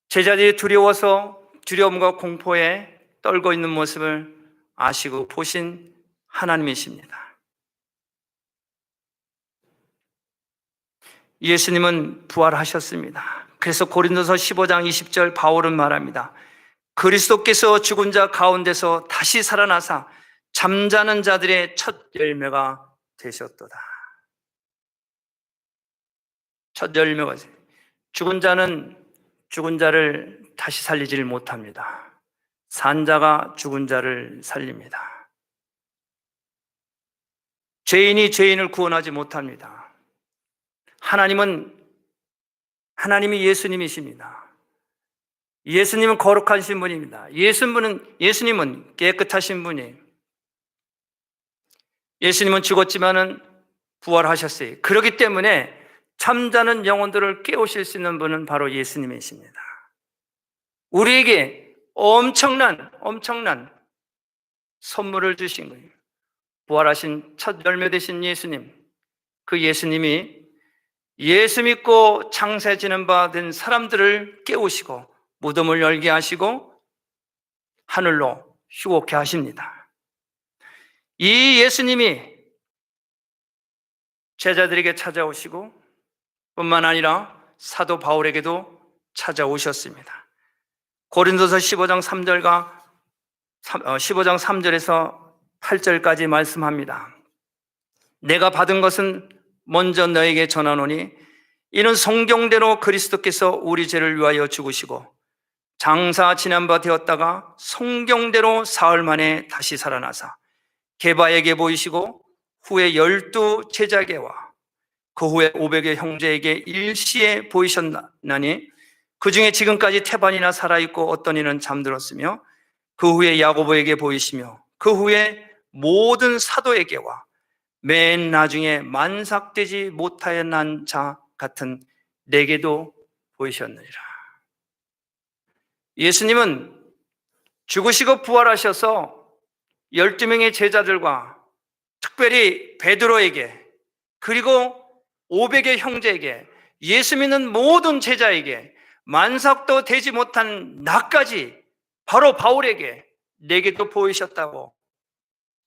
제자들이 두려움과 공포에 떨고 있는 모습을 아시고 보신 하나님이십니다. 예수님은 부활하셨습니다. 그래서 고린도서 15장 20절 바울은 말합니다. 그리스도께서 죽은 자 가운데서 다시 살아나사 잠자는 자들의 첫 열매가 되셨도다. 첫 열매가 죽은 자는 죽은 자를 다시 살리지를 못합니다. 산 자가 죽은 자를 살립니다. 죄인이 죄인을 구원하지 못합니다. 하나님이 예수님이십니다. 예수님은 거룩하신 분입니다. 예수님은 깨끗하신 분이에요. 예수님은 죽었지만은 부활하셨어요. 그렇기 때문에 잠자는 영혼들을 깨우실 수 있는 분은 바로 예수님이십니다. 우리에게 엄청난 선물을 주신 거예요. 부활하신 첫 열매 되신 예수님, 그 예수님이 예수 믿고 장세 지는 바 된 사람들을 깨우시고 무덤을 열게 하시고 하늘로 휴곡케 하십니다. 이 예수님이 제자들에게 찾아오시고 뿐만 아니라 사도 바울에게도 찾아오셨습니다. 고린도서 15장 3절에서 8절까지 말씀합니다. 내가 받은 것은 먼저 너에게 전하노니 이는 성경대로 그리스도께서 우리 죄를 위하여 죽으시고 장사 지난 바 되었다가 성경대로 사흘 만에 다시 살아나사 게바에게 보이시고 후에 12 제자에게와 그 후에 500의 형제에게 일시에 보이셨나니 그 중에 지금까지 태반이나 살아있고 어떤 이는 잠들었으며 그 후에 야고보에게 보이시며 그 후에 모든 사도에게와 맨 나중에 만삭되지 못하여 난 자 같은 내게도 보이셨느니라. 예수님은 죽으시고 부활하셔서 12명의 제자들과 특별히 베드로에게 그리고 500의 형제에게 예수 믿는 모든 제자에게 만삭도 되지 못한 나까지 바로 바울에게 내게도 보이셨다고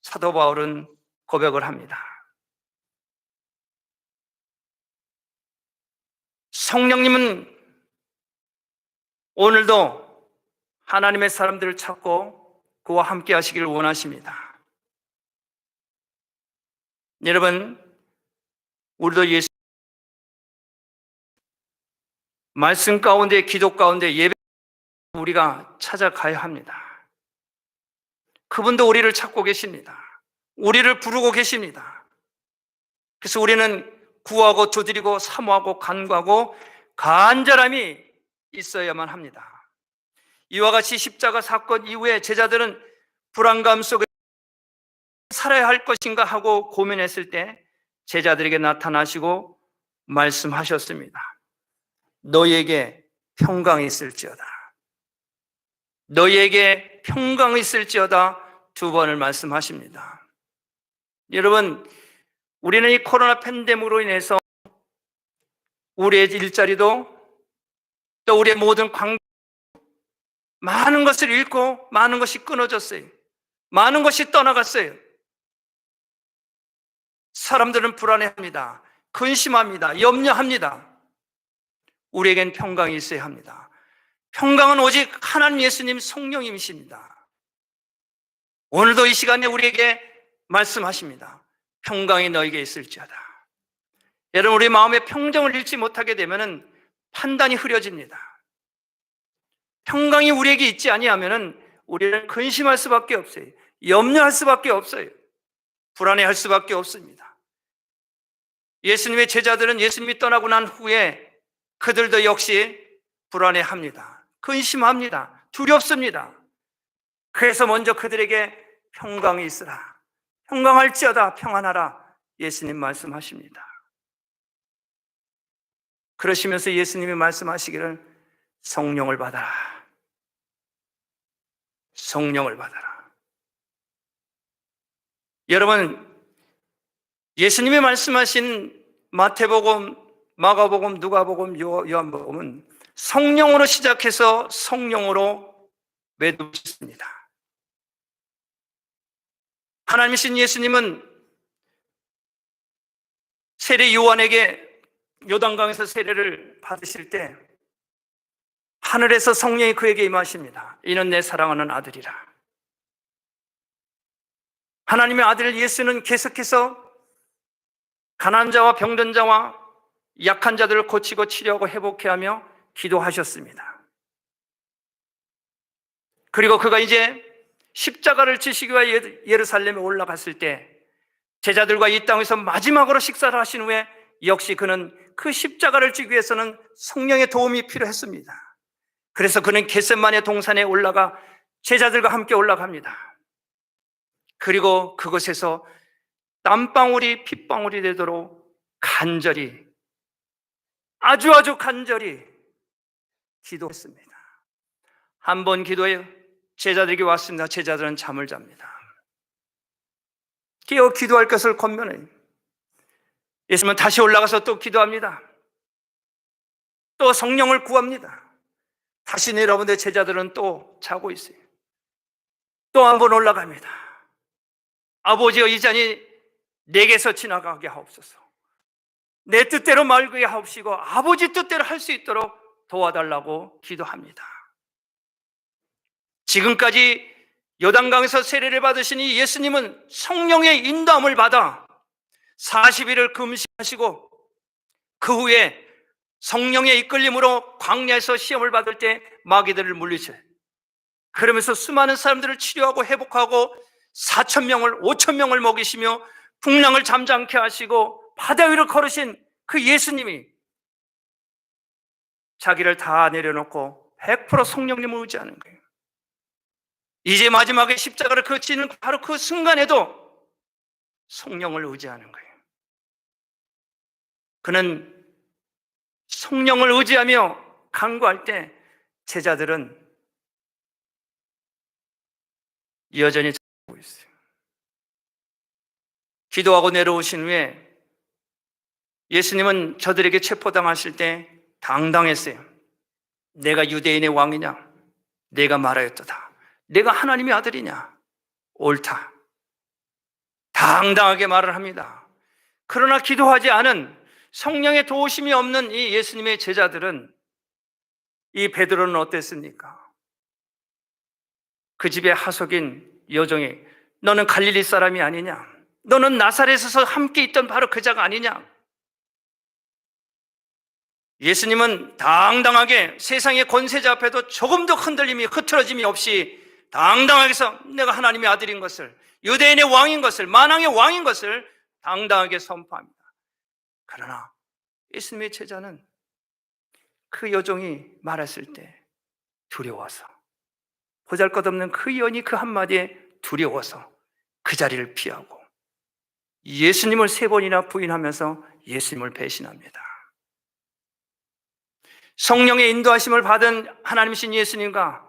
사도 바울은 고백을 합니다. 성령님은 오늘도 하나님의 사람들을 찾고 그와 함께 하시기를 원하십니다. 여러분, 우리도 예수 말씀 가운데 기도 가운데 예배 우리가 찾아가야 합니다. 그분도 우리를 찾고 계십니다. 우리를 부르고 계십니다. 그래서 우리는 구하고 두드리고 사모하고 간구하고 간절함이 있어야만 합니다. 이와 같이 십자가 사건 이후에 제자들은 불안감 속에 살아야 할 것인가 하고 고민했을 때 제자들에게 나타나시고 말씀하셨습니다. 너희에게 평강이 있을지어다. 너희에게 평강이 있을지어다 두 번을 말씀하십니다. 여러분, 우리는 이 코로나 팬데믹으로 인해서 우리의 일자리도 또 우리의 모든 관계 많은 것을 잃고 많은 것이 끊어졌어요. 많은 것이 떠나갔어요. 사람들은 불안해합니다. 근심합니다. 염려합니다. 우리에겐 평강이 있어야 합니다. 평강은 오직 하나님 예수님 성령님이십니다. 오늘도 이 시간에 우리에게 말씀하십니다. 평강이 너에게 있을지어다. 여러분, 우리 마음의 평정을 잃지 못하게 되면 판단이 흐려집니다. 평강이 우리에게 있지 아니하면 우리는 근심할 수밖에 없어요. 염려할 수밖에 없어요. 불안해할 수밖에 없습니다. 예수님의 제자들은 예수님이 떠나고 난 후에 그들도 역시 불안해합니다. 근심합니다. 두렵습니다. 그래서 먼저 그들에게 평강이 있으라. 평강할지어다. 평안하라. 예수님 말씀하십니다. 그러시면서 예수님이 말씀하시기를 성령을 받아라. 성령을 받아라. 여러분, 예수님이 말씀하신 마태복음, 마가복음, 누가복음, 요한복음은 성령으로 시작해서 성령으로 매듭짓습니다. 하나님이신 예수님은 세례 요한에게 요단강에서 세례를 받으실 때 하늘에서 성령이 그에게 임하십니다. 이는 내 사랑하는 아들이라. 하나님의 아들 예수는 계속해서 가난한 자와 병든 자와 약한 자들을 고치고 치료하고 회복해 하며 기도하셨습니다. 그리고 그가 이제 십자가를 지시기 위해 예루살렘에 올라갔을 때 제자들과 이 땅에서 마지막으로 식사를 하신 후에 역시 그는 그 십자가를 지기 위해서는 성령의 도움이 필요했습니다. 그래서 그는 겟세마네 동산에 올라가 제자들과 함께 올라갑니다. 그리고 그곳에서 땀방울이 핏방울이 되도록 간절히, 아주 간절히 기도했습니다. 한 번 기도해 제자들에게 왔습니다. 제자들은 잠을 잡니다. 깨어 기도할 것을 권면해요. 예수님은 다시 올라가서 또 기도합니다. 또 성령을 구합니다. 다시 내려오는데 제자들은 또 자고 있어요. 또 한 번 올라갑니다. 아버지여, 이 잔이 내게서 지나가게 하옵소서. 내 뜻대로 말게 하옵시고 아버지 뜻대로 할 수 있도록 도와달라고 기도합니다. 지금까지 요단강에서 세례를 받으신 이 예수님은 성령의 인도함을 받아 40일을 금식하시고 그 후에 성령의 이끌림으로 광야에서 시험을 받을 때 마귀들을 물리쳐 그러면서 수많은 사람들을 치료하고 회복하고 4,000명을 5,000명을 먹이시며 풍랑을 잠잠케 하시고 바다 위로 걸으신 그 예수님이 자기를 다 내려놓고 100% 성령님을 의지하는 거예요. 이제 마지막에 십자가를 그치는 바로 그 순간에도 성령을 의지하는 거예요. 그는 성령을 의지하며 간구할 때 제자들은 여전히 자고 있어요. 기도하고 내려오신 후에 예수님은 저들에게 체포당하실 때 당당했어요. 내가 유대인의 왕이냐? 내가 말하였도다. 내가 하나님의 아들이냐? 옳다. 당당하게 말을 합니다. 그러나 기도하지 않은 성령의 도우심이 없는 이 예수님의 제자들은, 이 베드로는 어땠습니까? 그 집의 하속인 여종이 너는 갈릴리 사람이 아니냐? 너는 나사렛에서 함께 있던 바로 그 자가 아니냐? 예수님은 당당하게 세상의 권세자 앞에도 조금도 흔들림이 흐트러짐이 없이 당당하게 해서 내가 하나님의 아들인 것을, 유대인의 왕인 것을, 만왕의 왕인 것을 당당하게 선포합니다. 그러나 예수님의 제자는 그 여종이 말했을 때 두려워서 보잘것없는 그 연이 그 한마디에 두려워서 그 자리를 피하고 예수님을 3번이나 부인하면서 예수님을 배신합니다. 성령의 인도하심을 받은 하나님이신 예수님과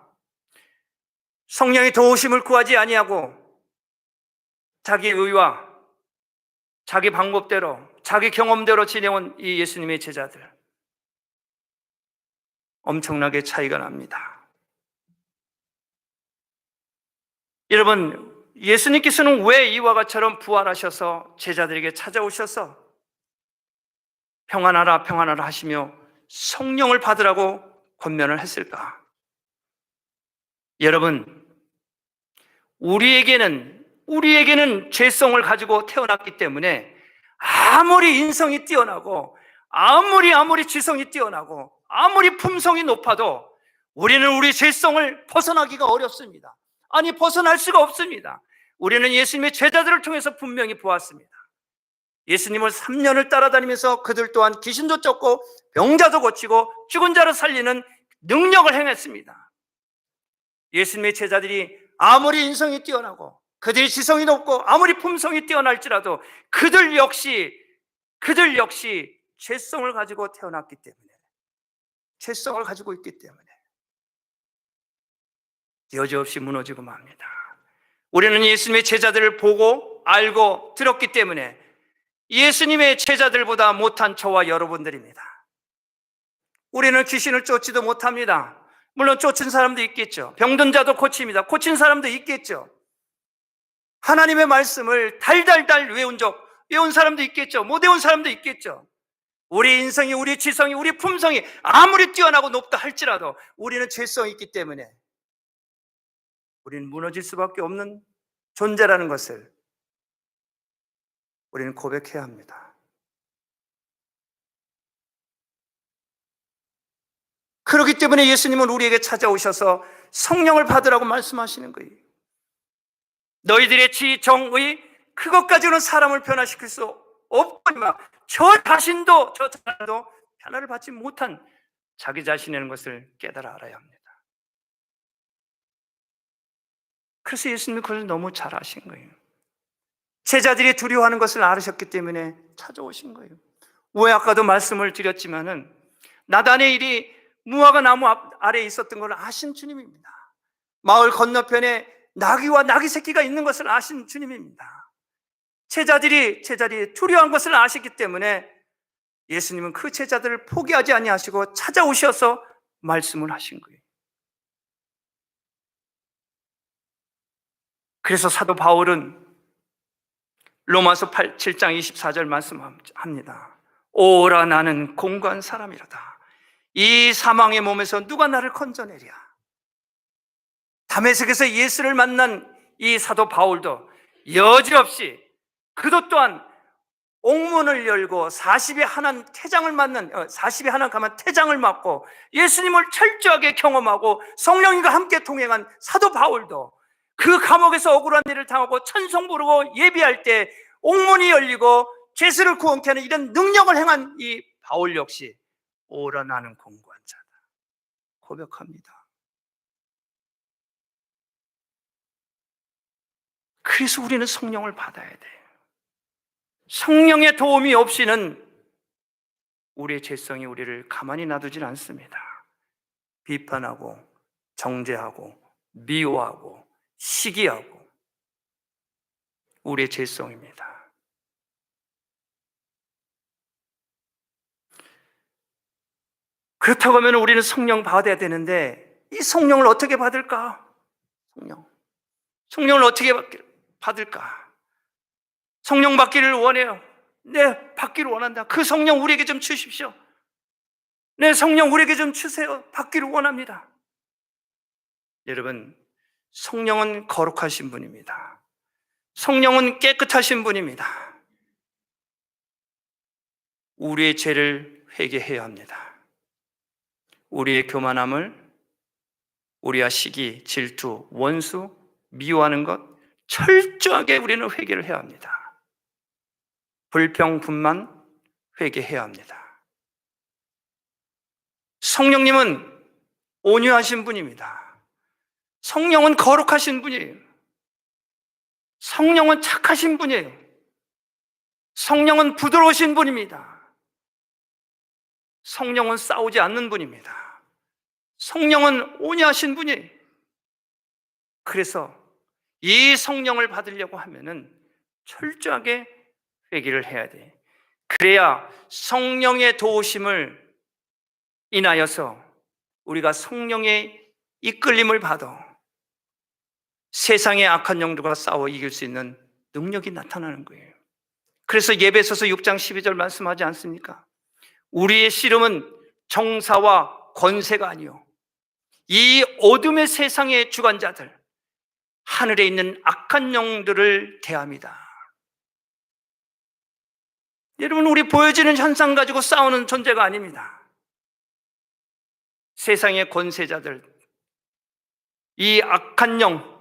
성령의 도우심을 구하지 아니하고 자기 의와 자기 방법대로 자기 경험대로 지내온 이 예수님의 제자들, 엄청나게 차이가 납니다. 여러분, 예수님께서는 왜 이와 같처럼 부활하셔서 제자들에게 찾아오셔서 평안하라 평안하라 하시며 성령을 받으라고 권면을 했을까? 여러분, 우리에게는 죄성을 가지고 태어났기 때문에 아무리 인성이 뛰어나고 아무리 지성이 뛰어나고 아무리 품성이 높아도 우리는 우리 죄성을 벗어나기가 어렵습니다. 아니, 벗어날 수가 없습니다. 우리는 예수님의 제자들을 통해서 분명히 보았습니다. 예수님을 3년을 따라다니면서 그들 또한 귀신도 쫓고 병자도 고치고 죽은 자를 살리는 능력을 행했습니다. 예수님의 제자들이 아무리 인성이 뛰어나고 그들이 지성이 높고 아무리 품성이 뛰어날지라도 그들 역시 죄성을 가지고 태어났기 때문에, 죄성을 가지고 있기 때문에 여지없이 무너지고 맙니다. 우리는 예수님의 제자들을 보고 알고 들었기 때문에 예수님의 제자들보다 못한 저와 여러분들입니다. 우리는 귀신을 쫓지도 못합니다. 물론 쫓은 사람도 있겠죠. 병든 자도 고칩니다. 고친 사람도 있겠죠. 하나님의 말씀을 달달달 외운 사람도 있겠죠. 못 외운 사람도 있겠죠. 우리 인성이, 우리 지성이, 우리 품성이 아무리 뛰어나고 높다 할지라도 우리는 죄성이 있기 때문에 우리는 무너질 수밖에 없는 존재라는 것을 우리는 고백해야 합니다. 그렇기 때문에 예수님은 우리에게 찾아오셔서 성령을 받으라고 말씀하시는 거예요. 너희들의 지, 정의, 그것까지는 사람을 변화시킬 수 없거니와 저 자신도 변화를 받지 못한 자기 자신이라는 것을 깨달아 알아야 합니다. 그래서 예수님이 그걸 너무 잘 아신 거예요. 제자들이 두려워하는 것을 알으셨기 때문에 찾아오신 거예요. 왜 아까도 말씀을 드렸지만은 나단의 일이 무화과 나무 아래에 있었던 걸 아신 주님입니다. 마을 건너편에 나귀와 나귀 새끼가 있는 것을 아신 주님입니다. 제자들이 두려워한 것을 아시기 때문에 예수님은 그 제자들을 포기하지 아니하시고 찾아오셔서 말씀을 하신 거예요. 그래서 사도 바울은 로마서 7장 24절 말씀합니다. 오라 나는 공고한 사람이로다. 이 사망의 몸에서 누가 나를 건져내랴. 다메섹에서 예수를 만난 이 사도 바울도 여지없이 그도 또한 옥문을 열고 40에 하나 가면 태장을 맞고 예수님을 철저하게 경험하고 성령님과 함께 동행한 사도 바울도 그 감옥에서 억울한 일을 당하고 찬송 부르고 예비할 때 옥문이 열리고 죄수를 구원케 하는 이런 능력을 행한 이 바울 역시 오라 나는 공고한 자다 고백합니다. 그래서 우리는 성령을 받아야 돼요. 성령의 도움이 없이는 우리의 죄성이 우리를 가만히 놔두질 않습니다. 비판하고 정죄하고 미워하고 시기하고 우리의 죄성입니다. 그렇다고 하면 우리는 성령 받아야 되는데 이 성령을 어떻게 받을까? 성령을 어떻게 받을까? 성령 받기를 원해요. 네, 받기를 원한다. 그 성령 우리에게 좀 주십시오. 네, 성령 우리에게 좀 주세요. 받기를 원합니다. 여러분, 성령은 거룩하신 분입니다. 성령은 깨끗하신 분입니다. 우리의 죄를 회개해야 합니다. 우리의 교만함을, 우리와 시기, 질투, 원수, 미워하는 것 철저하게 우리는 회개를 해야 합니다. 불평, 분만 회개해야 합니다. 성령님은 온유하신 분입니다. 성령은 거룩하신 분이에요. 성령은 착하신 분이에요. 성령은 부드러우신 분입니다. 성령은 싸우지 않는 분입니다. 성령은 온유하신 분이에요. 그래서 이 성령을 받으려고 하면은 철저하게 회개를 해야 돼. 그래야 성령의 도우심을 인하여서 우리가 성령의 이끌림을 받아 세상의 악한 영들과 싸워 이길 수 있는 능력이 나타나는 거예요. 그래서 예배소서 6장 12절 말씀하지 않습니까? 우리의 씨름은 정사와 권세가 아니요 이 어둠의 세상의 주관자들, 하늘에 있는 악한 영들을 대합니다. 여러분, 우리 보여지는 현상 가지고 싸우는 존재가 아닙니다. 세상의 권세자들, 이 악한 영,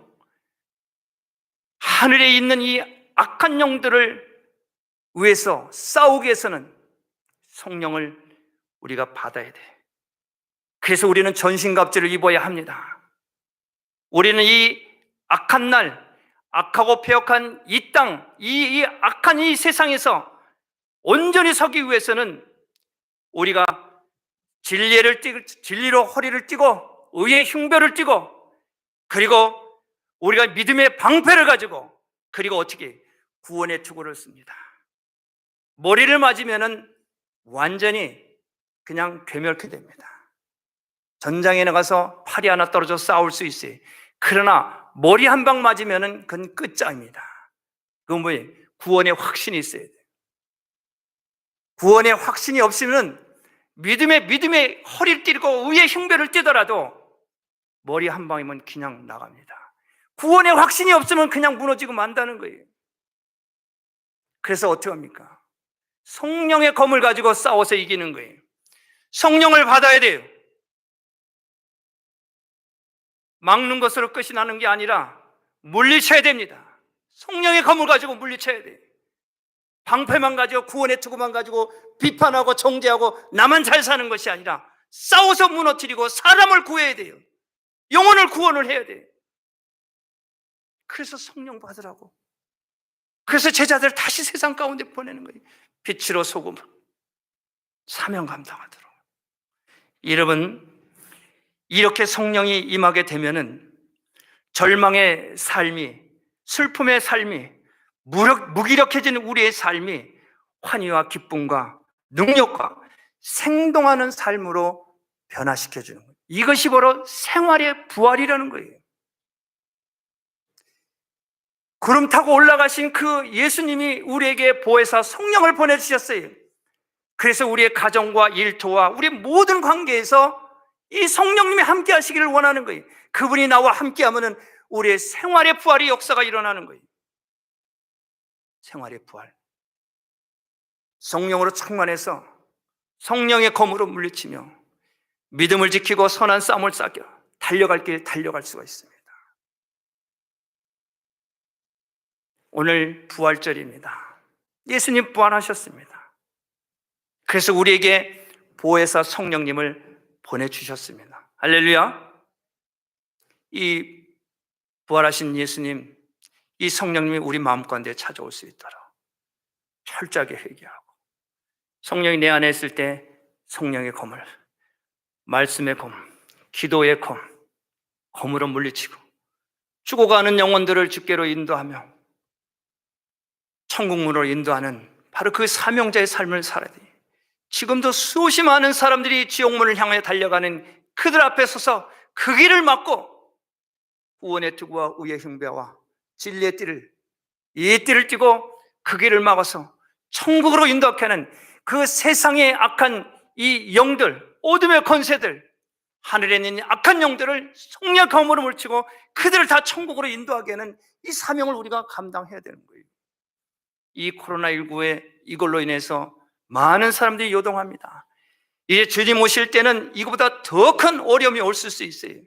하늘에 있는 이 악한 영들을 위해서 싸우기 위해서는 성령을 우리가 받아야 돼. 그래서 우리는 전신갑주를 입어야 합니다. 우리는 이 악한 날, 악하고 폐역한 이 땅, 이 악한 이 세상에서 온전히 서기 위해서는 우리가 진리로 허리를 띠고 의의 흉배를 띠고, 그리고 우리가 믿음의 방패를 가지고, 그리고 어떻게 구원의 투구를 씁니다. 머리를 맞으면은 완전히 그냥 괴멸케 됩니다. 전장에 나가서 팔이 하나 떨어져 싸울 수 있어요. 그러나 머리 한 방 맞으면은 그건 끝장입니다. 그건 뭐예요? 구원의 확신이 있어야 돼요. 구원의 확신이 없으면 믿음의 허리를 띠고 의의 흉배를 띠더라도 머리 한 방이면 그냥 나갑니다. 구원의 확신이 없으면 그냥 무너지고 만다는 거예요. 그래서 어떻게 합니까? 성령의 검을 가지고 싸워서 이기는 거예요. 성령을 받아야 돼요. 막는 것으로 끝이 나는 게 아니라 물리쳐야 됩니다. 성령의 검을 가지고 물리쳐야 돼요. 방패만 가지고, 구원의 투구만 가지고 비판하고 정죄하고 나만 잘 사는 것이 아니라 싸워서 무너뜨리고 사람을 구해야 돼요. 영혼을 구원을 해야 돼요. 그래서 성령 받으라고. 그래서 제자들 다시 세상 가운데 보내는 거예요. 빛으로 소금, 사명 감당하도록. 여러분, 이렇게 성령이 임하게 되면은 절망의 삶이, 슬픔의 삶이, 무기력해진 우리의 삶이 환희와 기쁨과 능력과 생동하는 삶으로 변화시켜주는 거예요. 이것이 바로 생활의 부활이라는 거예요. 구름 타고 올라가신 그 예수님이 우리에게 보혜사 성령을 보내주셨어요. 그래서 우리의 가정과 일터와 우리 모든 관계에서 이 성령님이 함께 하시기를 원하는 거예요. 그분이 나와 함께 하면은 우리의 생활의 부활의 역사가 일어나는 거예요. 생활의 부활. 성령으로 충만해서 성령의 검으로 물리치며 믿음을 지키고 선한 싸움을 싸겨 달려갈 길 달려갈 수가 있습니다. 오늘 부활절입니다. 예수님 부활하셨습니다. 그래서 우리에게 보혜사 성령님을 보내주셨습니다. 할렐루야. 이 부활하신 예수님, 이 성령님이 우리 마음 가운데 찾아올 수 있도록 철저하게 회개하고, 성령이 내 안에 있을 때 성령의 검을, 말씀의 검, 기도의 검으로 물리치고 죽어가는 영혼들을 주께로 인도하며 천국문으로 인도하는 바로 그 사명자의 삶을 살아야 돼. 지금도 수없이 많은 사람들이 지옥문을 향해 달려가는 그들 앞에 서서 그 길을 막고 구원의 투구와 의의 흉배와 진리의 띠를, 이 띠를 띠고 그 길을 막아서 천국으로 인도하게 하는 그 세상의 악한 이 영들, 어둠의 권세들, 하늘에 있는 악한 영들을 성령 검으로 물치고 그들을 다 천국으로 인도하게 하는 이 사명을 우리가 감당해야 되는 거예요. 이 코로나19에 이걸로 인해서 많은 사람들이 요동합니다. 이제 주님 오실 때는 이거보다 더 큰 어려움이 올 수 있어요.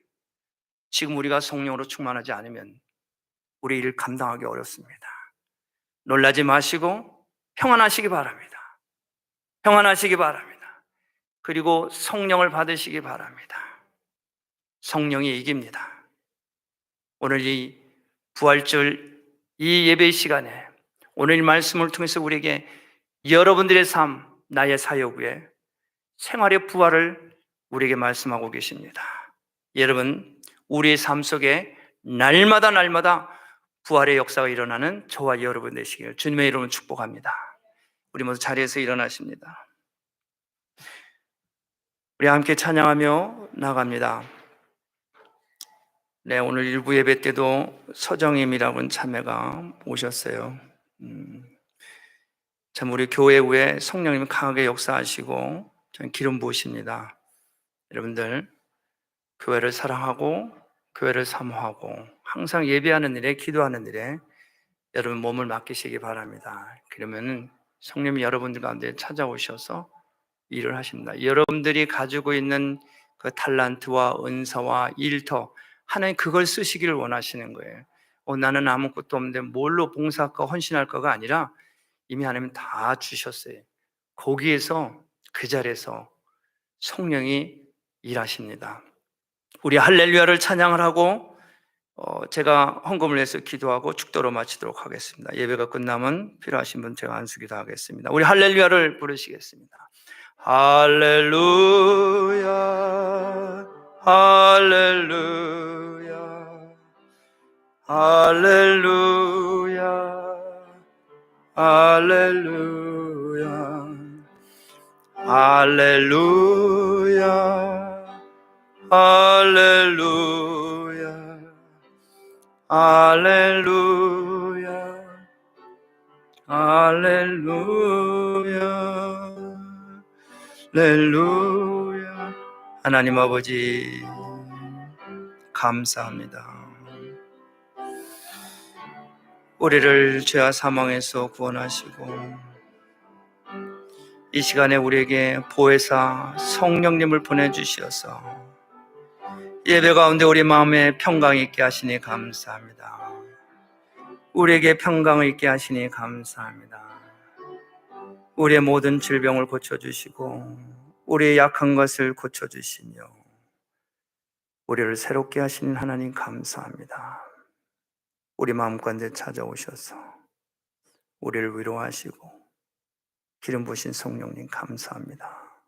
지금 우리가 성령으로 충만하지 않으면 우리 일을 감당하기 어렵습니다. 놀라지 마시고 평안하시기 바랍니다. 평안하시기 바랍니다. 그리고 성령을 받으시기 바랍니다. 성령이 이깁니다. 오늘 이 부활절 이 예배 시간에 오늘 이 말씀을 통해서 우리에게 여러분들의 삶, 나의 사역 위에 생활의 부활을 우리에게 말씀하고 계십니다. 여러분, 우리의 삶 속에 날마다 부활의 역사가 일어나는 저와 여러분 되시길 주님의 이름으로 축복합니다. 우리 모두 자리에서 일어나십니다. 우리 함께 찬양하며 나갑니다. 네, 오늘 일부 예배 때도 서정임이라는 참회가 오셨어요. 참 우리 교회 후에 성령님이 강하게 역사하시고 저는 기름 부으십니다. 여러분들 교회를 사랑하고 교회를 사모하고 항상 예배하는 일에 기도하는 일에 여러분 몸을 맡기시기 바랍니다. 그러면 성령이 여러분들 가운데 찾아오셔서 일을 하십니다. 여러분들이 가지고 있는 그 탈란트와 은사와 일터 하나님 그걸 쓰시기를 원하시는 거예요. 나는 아무것도 없는데 뭘로 봉사할까 헌신할까가 아니라 이미 하나님 다 주셨어요. 거기에서 그 자리에서 성령이 일하십니다. 우리 할렐루야를 찬양을 하고 제가 헌금을 해서 기도하고 축도로 마치도록 하겠습니다. 예배가 끝나면 필요하신 분 제가 안수기도 하겠습니다. 우리 할렐루야를 부르시겠습니다. 할렐루야 할렐루야 할렐루야 할렐루야 할렐루야 할렐루야 할렐루야 할렐루야 할렐루야. 하나님 아버지 감사합니다. 우리를 죄와 사망에서 구원하시고 이 시간에 우리에게 보혜사 성령님을 보내주셔서 예배 가운데 우리 마음에 평강 있게 하시니 감사합니다. 우리에게 평강을 있게 하시니 감사합니다. 우리의 모든 질병을 고쳐주시고 우리의 약한 것을 고쳐주시며 우리를 새롭게 하시는 하나님 감사합니다. 우리 마음 가운데 찾아오셔서 우리를 위로하시고 기름 부으신 성령님 감사합니다.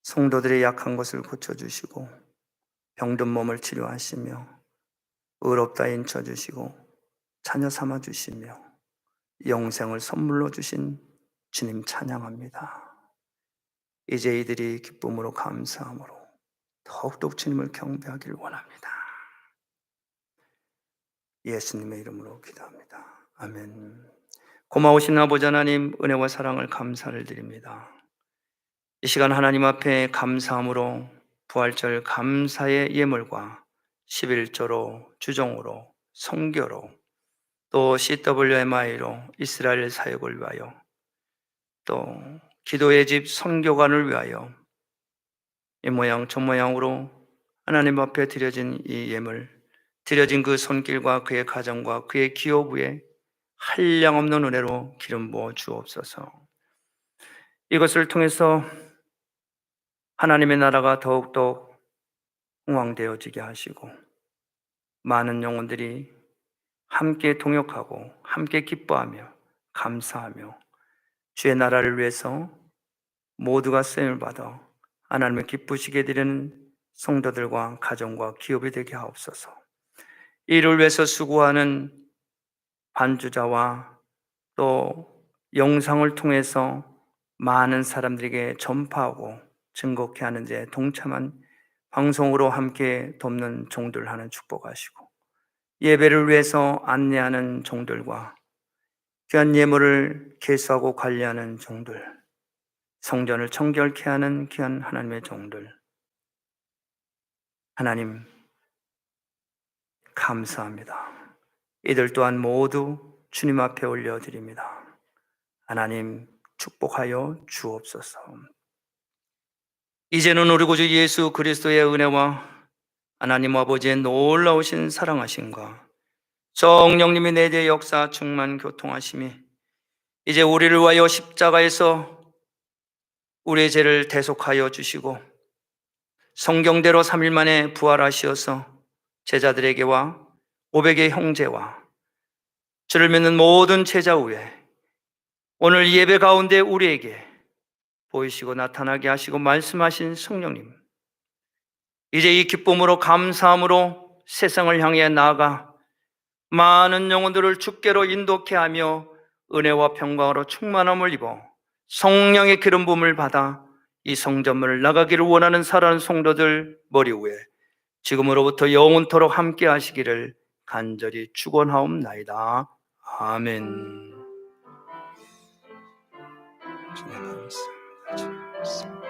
성도들의 약한 것을 고쳐주시고 병든 몸을 치료하시며 의롭다 인쳐주시고 자녀 삼아주시며 영생을 선물로 주신 주님 찬양합니다. 이제 이들이 기쁨으로 감사함으로 더욱더욱 주님을 경배하기를 원합니다. 예수님의 이름으로 기도합니다. 아멘. 고마우신 아버지 하나님 은혜와 사랑을 감사를 드립니다. 이 시간 하나님 앞에 감사함으로 부활절 감사의 예물과 11조로 주종으로 선교로 또 CWMI로 이스라엘 사역을 위하여 또 기도의 집 선교관을 위하여 이 모양 저 모양으로 하나님 앞에 드려진 이 예물, 드려진 그 손길과 그의 가정과 그의 기업 위에 한량없는 은혜로 기름 부어 주옵소서. 이것을 통해서 하나님의 나라가 더욱더 흥왕되어지게 하시고 많은 영혼들이 함께 동역하고 함께 기뻐하며 감사하며 주의 나라를 위해서 모두가 쓰임을 받아 하나님을 기쁘시게 되는 성도들과 가정과 기업이 되게 하옵소서. 이를 위해서 수고하는 반주자와 또 영상을 통해서 많은 사람들에게 전파하고 증거케 하는 데 동참한 방송으로 함께 돕는 종들 하는 축복하시고 예배를 위해서 안내하는 종들과 귀한 예물을 개수하고 관리하는 종들, 성전을 청결케 하는 귀한 하나님의 종들, 하나님 감사합니다. 이들 또한 모두 주님 앞에 올려드립니다. 하나님 축복하여 주옵소서. 이제는 우리 구주 예수 그리스도의 은혜와 하나님 아버지의 놀라우신 사랑하심과 성령님의 내재 역사 충만 교통하심이 이제 우리를 위하여 십자가에서 우리의 죄를 대속하여 주시고 성경대로 3일 만에 부활하시어서 제자들에게와 500의 형제와 주를 믿는 모든 제자 위에 오늘 예배 가운데 우리에게 보이시고 나타나게 하시고 말씀하신 성령님, 이제 이 기쁨으로 감사함으로 세상을 향해 나아가 많은 영혼들을 주께로 인도케 하며 은혜와 평강으로 충만함을 입어 성령의 기름 부음을 받아 이 성전문을 나가기를 원하는 사랑하는 성도들 머리 위에 지금으로부터 영원토록 함께 하시기를 간절히 축원하옵나이다. 아멘. 주님 감사합니다.